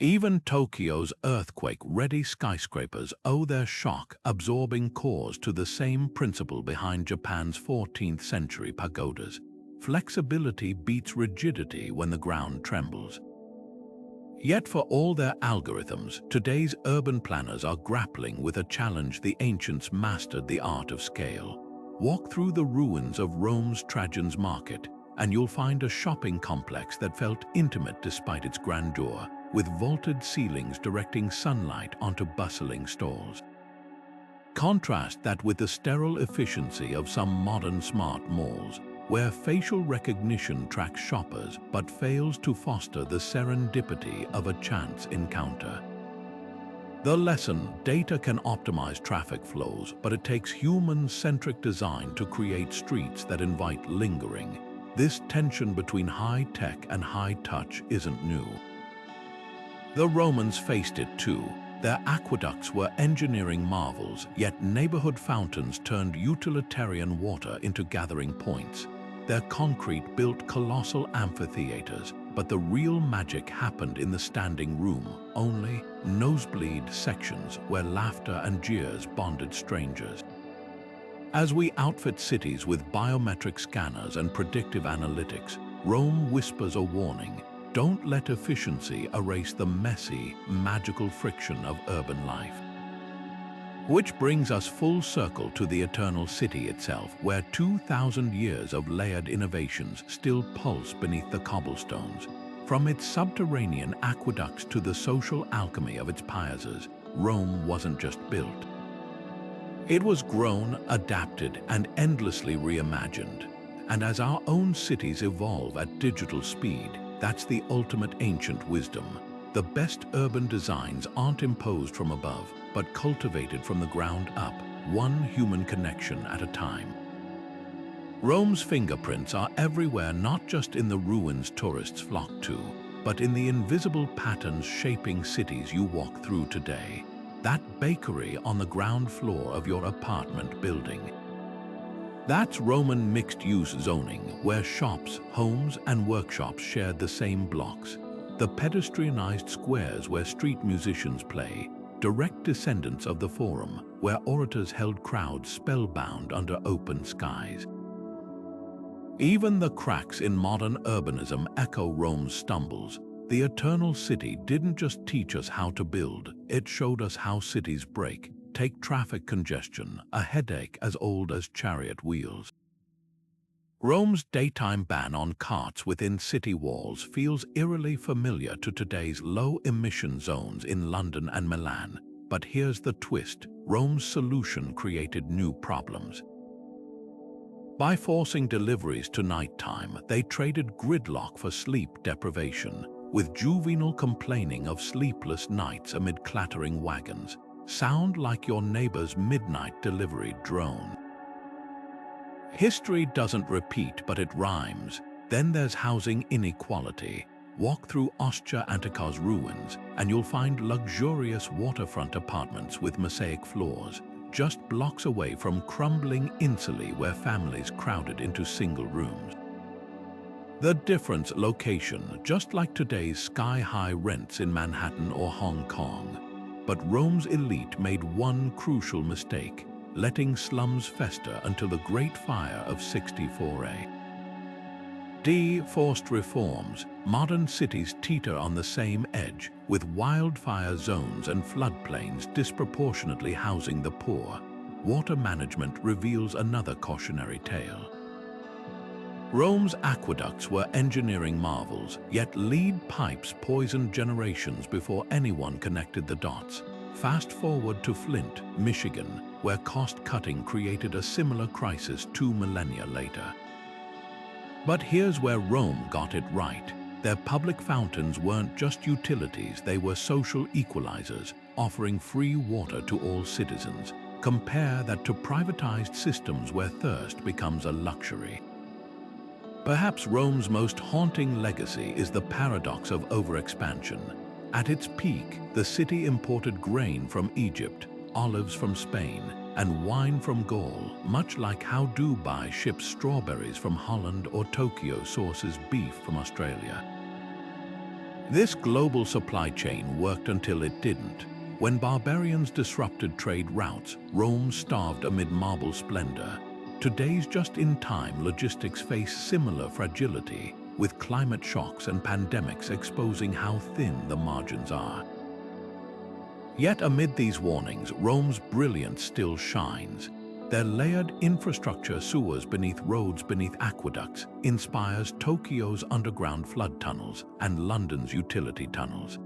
Even Tokyo's earthquake-ready skyscrapers owe their shock-absorbing cores to the same principle behind Japan's 14th-century pagodas. Flexibility beats rigidity when the ground trembles. Yet for all their algorithms, today's urban planners are grappling with a challenge the ancients mastered: the art of scale. Walk through the ruins of Rome's Trajan's Market, and you'll find a shopping complex that felt intimate despite its grandeur, with vaulted ceilings directing sunlight onto bustling stalls. Contrast that with the sterile efficiency of some modern smart malls, where facial recognition tracks shoppers but fails to foster the serendipity of a chance encounter. The lesson: data can optimize traffic flows, but it takes human-centric design to create streets that invite lingering. This tension between high-tech and high-touch isn't new. The Romans faced it too. Their aqueducts were engineering marvels, yet neighborhood fountains turned utilitarian water into gathering points. Their concrete built colossal amphitheaters, but the real magic happened in the standing room only, nosebleed sections where laughter and jeers bonded strangers. As we outfit cities with biometric scanners and predictive analytics, Rome whispers a warning: don't let efficiency erase the messy, magical friction of urban life. Which brings us full circle to the eternal city itself, where 2,000 years of layered innovations still pulse beneath the cobblestones. From its subterranean aqueducts to the social alchemy of its piazzas, Rome wasn't just built. It was grown, adapted, and endlessly reimagined. And as our own cities evolve at digital speed, that's the ultimate ancient wisdom. The best urban designs aren't imposed from above, but cultivated from the ground up, one human connection at a time. Rome's fingerprints are everywhere, not just in the ruins tourists flock to, but in the invisible patterns shaping cities you walk through today. That bakery on the ground floor of your apartment building. That's Roman mixed-use zoning, where shops, homes, and workshops shared the same blocks. The pedestrianized squares where street musicians play, direct descendants of the Forum, where orators held crowds spellbound under open skies. Even the cracks in modern urbanism echo Rome's stumbles. The Eternal City didn't just teach us how to build, it showed us how cities break. Take traffic congestion, a headache as old as chariot wheels. Rome's daytime ban on carts within city walls feels eerily familiar to today's low-emission zones in London and Milan. But here's the twist: Rome's solution created new problems. By forcing deliveries to nighttime, they traded gridlock for sleep deprivation, with juvenile complaining of sleepless nights amid clattering wagons. Sound like your neighbor's midnight delivery drone. History doesn't repeat, but it rhymes. Then there's housing inequality. Walk through Ostia Antiqua's ruins, and you'll find luxurious waterfront apartments with mosaic floors, just blocks away from crumbling insulae where families crowded into single rooms. The difference: location, just like today's sky-high rents in Manhattan or Hong Kong. But Rome's elite made one crucial mistake: letting slums fester until the Great Fire of 64 AD. Forced reforms, modern cities teeter on the same edge, with wildfire zones and floodplains disproportionately housing the poor. Water management reveals another cautionary tale. Rome's aqueducts were engineering marvels, yet lead pipes poisoned generations before anyone connected the dots. Fast forward to Flint, Michigan, where cost-cutting created a similar crisis 2 millennia later. But here's where Rome got it right. Their public fountains weren't just utilities, they were social equalizers, offering free water to all citizens. Compare that to privatized systems where thirst becomes a luxury. Perhaps Rome's most haunting legacy is the paradox of overexpansion. At its peak, the city imported grain from Egypt, olives from Spain, and wine from Gaul, much like how Dubai ships strawberries from Holland or Tokyo sources beef from Australia. This global supply chain worked until it didn't. When barbarians disrupted trade routes, Rome starved amid marble splendor. Today's just-in-time logistics face similar fragility, with climate shocks and pandemics exposing how thin the margins are. Yet amid these warnings, Rome's brilliance still shines. Their layered infrastructure, sewers beneath roads beneath aqueducts, inspires Tokyo's underground flood tunnels and London's utility tunnels.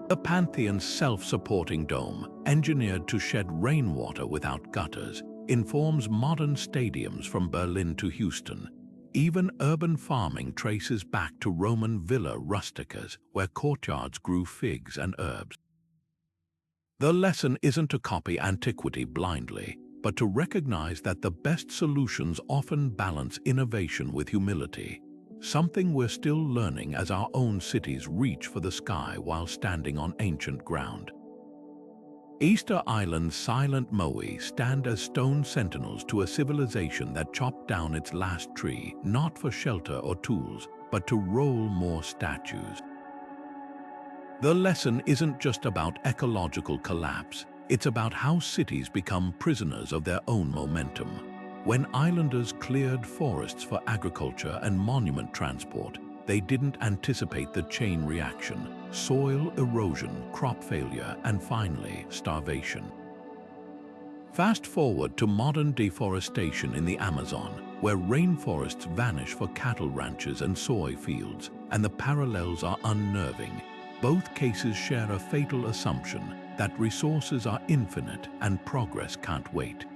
The Pantheon's self-supporting dome, engineered to shed rainwater without gutters, informs modern stadiums from Berlin to Houston. Even urban farming traces back to Roman villa rusticas, where courtyards grew figs and herbs. The lesson isn't to copy antiquity blindly, but to recognize that the best solutions often balance innovation with humility, something we're still learning as our own cities reach for the sky while standing on ancient ground. Easter Island's silent moai stand as stone sentinels to a civilization that chopped down its last tree, not for shelter or tools, but to roll more statues. The lesson isn't just about ecological collapse, it's about how cities become prisoners of their own momentum. When islanders cleared forests for agriculture and monument transport, they didn't anticipate the chain reaction: soil erosion, crop failure, and finally, starvation. Fast forward to modern deforestation in the Amazon, where rainforests vanish for cattle ranches and soy fields, and the parallels are unnerving. Both cases share a fatal assumption that resources are infinite and progress can't wait.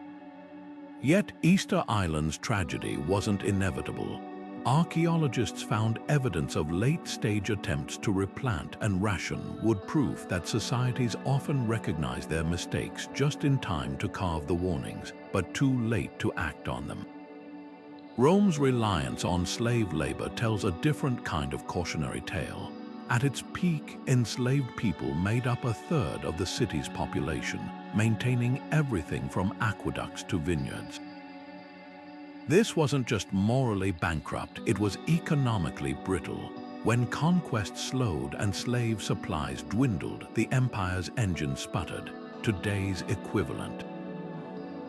Yet Easter Island's tragedy wasn't inevitable. Archaeologists found evidence of late-stage attempts to replant and ration wood, proof that societies often recognize their mistakes just in time to carve the warnings, but too late to act on them. Rome's reliance on slave labor tells a different kind of cautionary tale. At its peak, enslaved people made up a third of the city's population, maintaining everything from aqueducts to vineyards. This wasn't just morally bankrupt, it was economically brittle. When conquest slowed and slave supplies dwindled, the empire's engine sputtered, today's equivalent.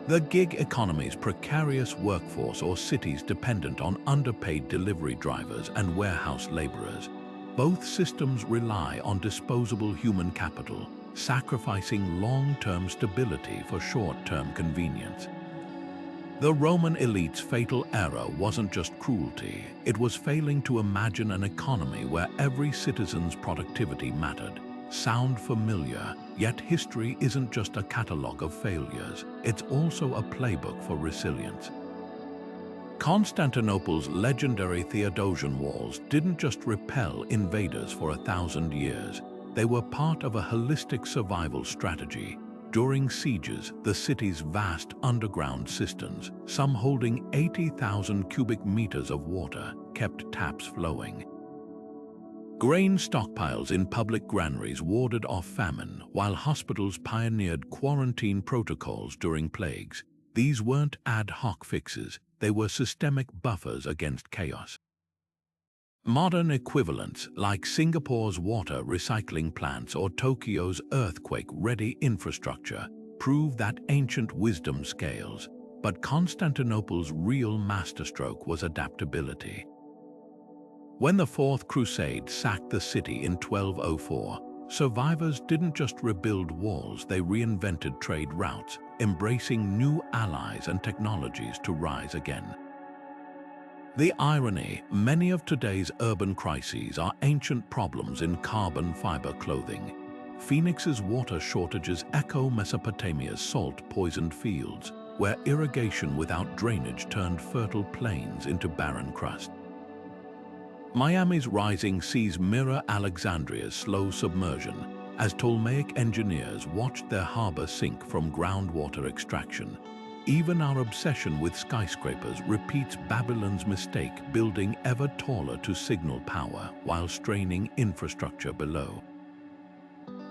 The gig economy's precarious workforce, or cities dependent on underpaid delivery drivers and warehouse laborers. Both systems rely on disposable human capital, sacrificing long-term stability for short-term convenience. The Roman elite's fatal error wasn't just cruelty, it was failing to imagine an economy where every citizen's productivity mattered. Sound familiar? Yet history isn't just a catalogue of failures, it's also a playbook for resilience. Constantinople's legendary Theodosian walls didn't just repel invaders for 1,000 years, they were part of a holistic survival strategy. During sieges, the city's vast underground cisterns, some holding 80,000 cubic meters of water, kept taps flowing. Grain stockpiles in public granaries warded off famine, while hospitals pioneered quarantine protocols during plagues. These weren't ad hoc fixes, they were systemic buffers against chaos. Modern equivalents, like Singapore's water recycling plants or Tokyo's earthquake-ready infrastructure, prove that ancient wisdom scales. But Constantinople's real masterstroke was adaptability. When the Fourth Crusade sacked the city in 1204, survivors didn't just rebuild walls, they reinvented trade routes, embracing new allies and technologies to rise again. The irony, many of today's urban crises are ancient problems in carbon fiber clothing. Phoenix's water shortages echo Mesopotamia's salt-poisoned fields, where irrigation without drainage turned fertile plains into barren crust. Miami's rising seas mirror Alexandria's slow submersion, as Ptolemaic engineers watched their harbor sink from groundwater extraction. Even our obsession with skyscrapers repeats Babylon's mistake, building ever taller to signal power while straining infrastructure below.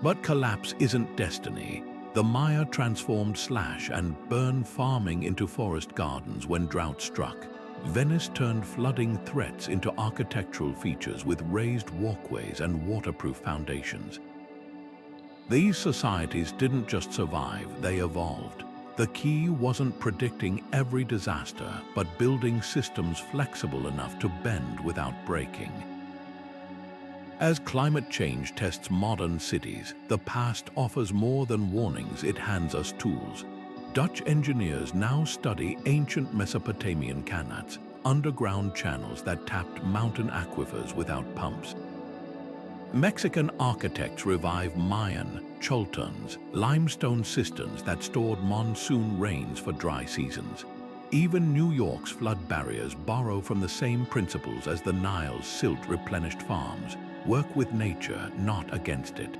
But collapse isn't destiny. The Maya transformed slash and burn farming into forest gardens when drought struck. Venice turned flooding threats into architectural features with raised walkways and waterproof foundations. These societies didn't just survive, they evolved. The key wasn't predicting every disaster, but building systems flexible enough to bend without breaking. As climate change tests modern cities, the past offers more than warnings, it hands us tools. Dutch engineers now study ancient Mesopotamian qanats, underground channels that tapped mountain aquifers without pumps. Mexican architects revive Mayan, Choltons, limestone cisterns that stored monsoon rains for dry seasons. Even New York's flood barriers borrow from the same principles as the Nile's silt-replenished farms. Work with nature, not against it.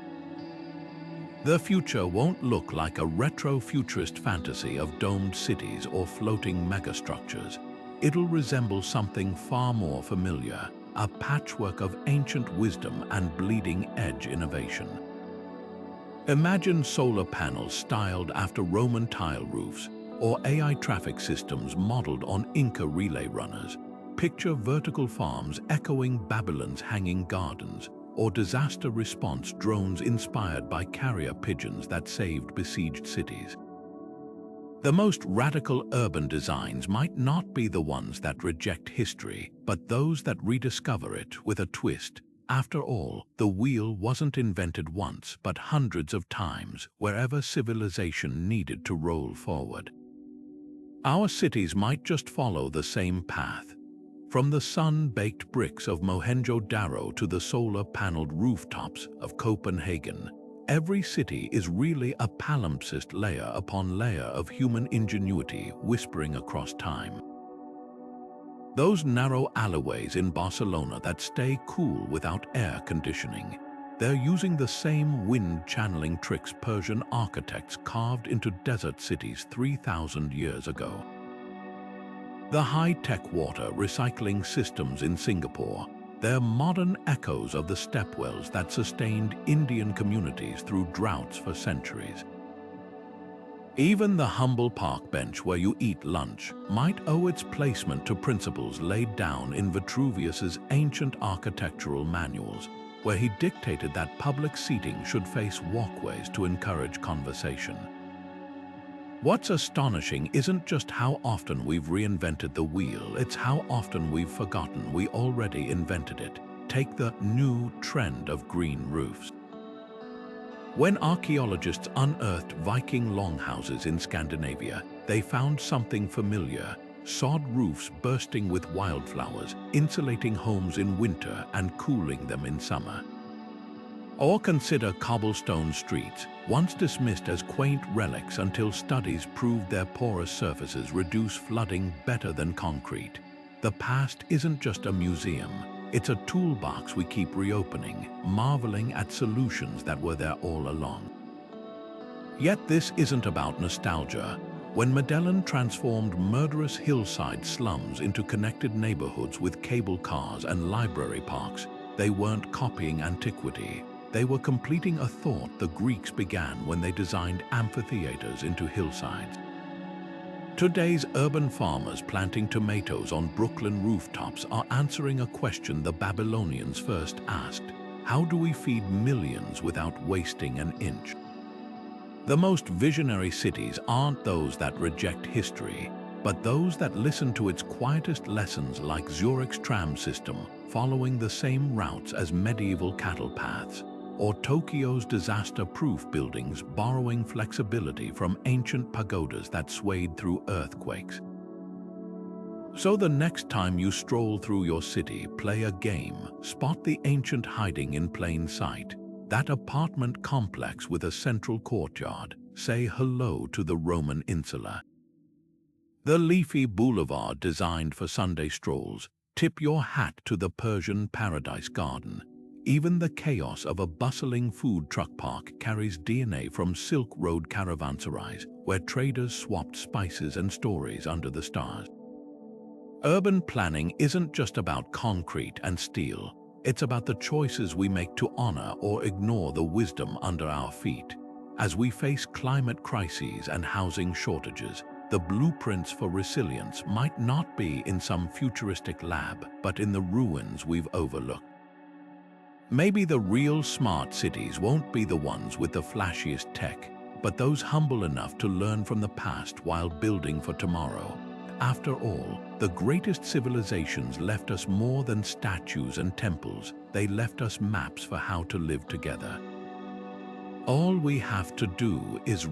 The future won't look like a retro-futurist fantasy of domed cities or floating megastructures. It'll resemble something far more familiar, a patchwork of ancient wisdom and bleeding-edge innovation. Imagine solar panels styled after Roman tile roofs, or AI traffic systems modeled on Inca relay runners. Picture vertical farms echoing Babylon's hanging gardens, or disaster response drones inspired by carrier pigeons that saved besieged cities. The most radical urban designs might not be the ones that reject history, but those that rediscover it with a twist. After all, the wheel wasn't invented once, but hundreds of times, wherever civilization needed to roll forward. Our cities might just follow the same path. From the sun-baked bricks of Mohenjo-Daro to the solar-paneled rooftops of Copenhagen, every city is really a palimpsest layer upon layer of human ingenuity whispering across time. Those narrow alleyways in Barcelona that stay cool without air conditioning, they're using the same wind-channeling tricks Persian architects carved into desert cities 3,000 years ago. The high-tech water recycling systems in Singapore, they're modern echoes of the stepwells that sustained Indian communities through droughts for centuries. Even the humble park bench where you eat lunch might owe its placement to principles laid down in Vitruvius's ancient architectural manuals, where he dictated that public seating should face walkways to encourage conversation. What's astonishing isn't just how often we've reinvented the wheel, it's how often we've forgotten we already invented it. Take the new trend of green roofs. When archaeologists unearthed Viking longhouses in Scandinavia, they found something familiar: sod roofs bursting with wildflowers, insulating homes in winter and cooling them in summer. Or consider cobblestone streets, once dismissed as quaint relics until studies proved their porous surfaces reduce flooding better than concrete. The past isn't just a museum, it's a toolbox we keep reopening, marveling at solutions that were there all along. Yet this isn't about nostalgia. When Medellin transformed murderous hillside slums into connected neighborhoods with cable cars and library parks, they weren't copying antiquity. They were completing a thought the Greeks began when they designed amphitheaters into hillsides. Today's urban farmers planting tomatoes on Brooklyn rooftops are answering a question the Babylonians first asked: how do we feed millions without wasting an inch? The most visionary cities aren't those that reject history, but those that listen to its quietest lessons, like Zurich's tram system, following the same routes as medieval cattle paths, or Tokyo's disaster-proof buildings borrowing flexibility from ancient pagodas that swayed through earthquakes. So the next time you stroll through your city, play a game, spot the ancient hiding in plain sight. That apartment complex with a central courtyard, say hello to the Roman insula. The leafy boulevard designed for Sunday strolls, tip your hat to the Persian paradise garden. Even the chaos of a bustling food truck park carries DNA from Silk Road caravanserais, where traders swapped spices and stories under the stars. Urban planning isn't just about concrete and steel. It's about the choices we make to honor or ignore the wisdom under our feet. As we face climate crises and housing shortages, the blueprints for resilience might not be in some futuristic lab, but in the ruins we've overlooked. Maybe the real smart cities won't be the ones with the flashiest tech, but those humble enough to learn from the past while building for tomorrow. After all, the greatest civilizations left us more than statues and temples. They left us maps for how to live together. All we have to do is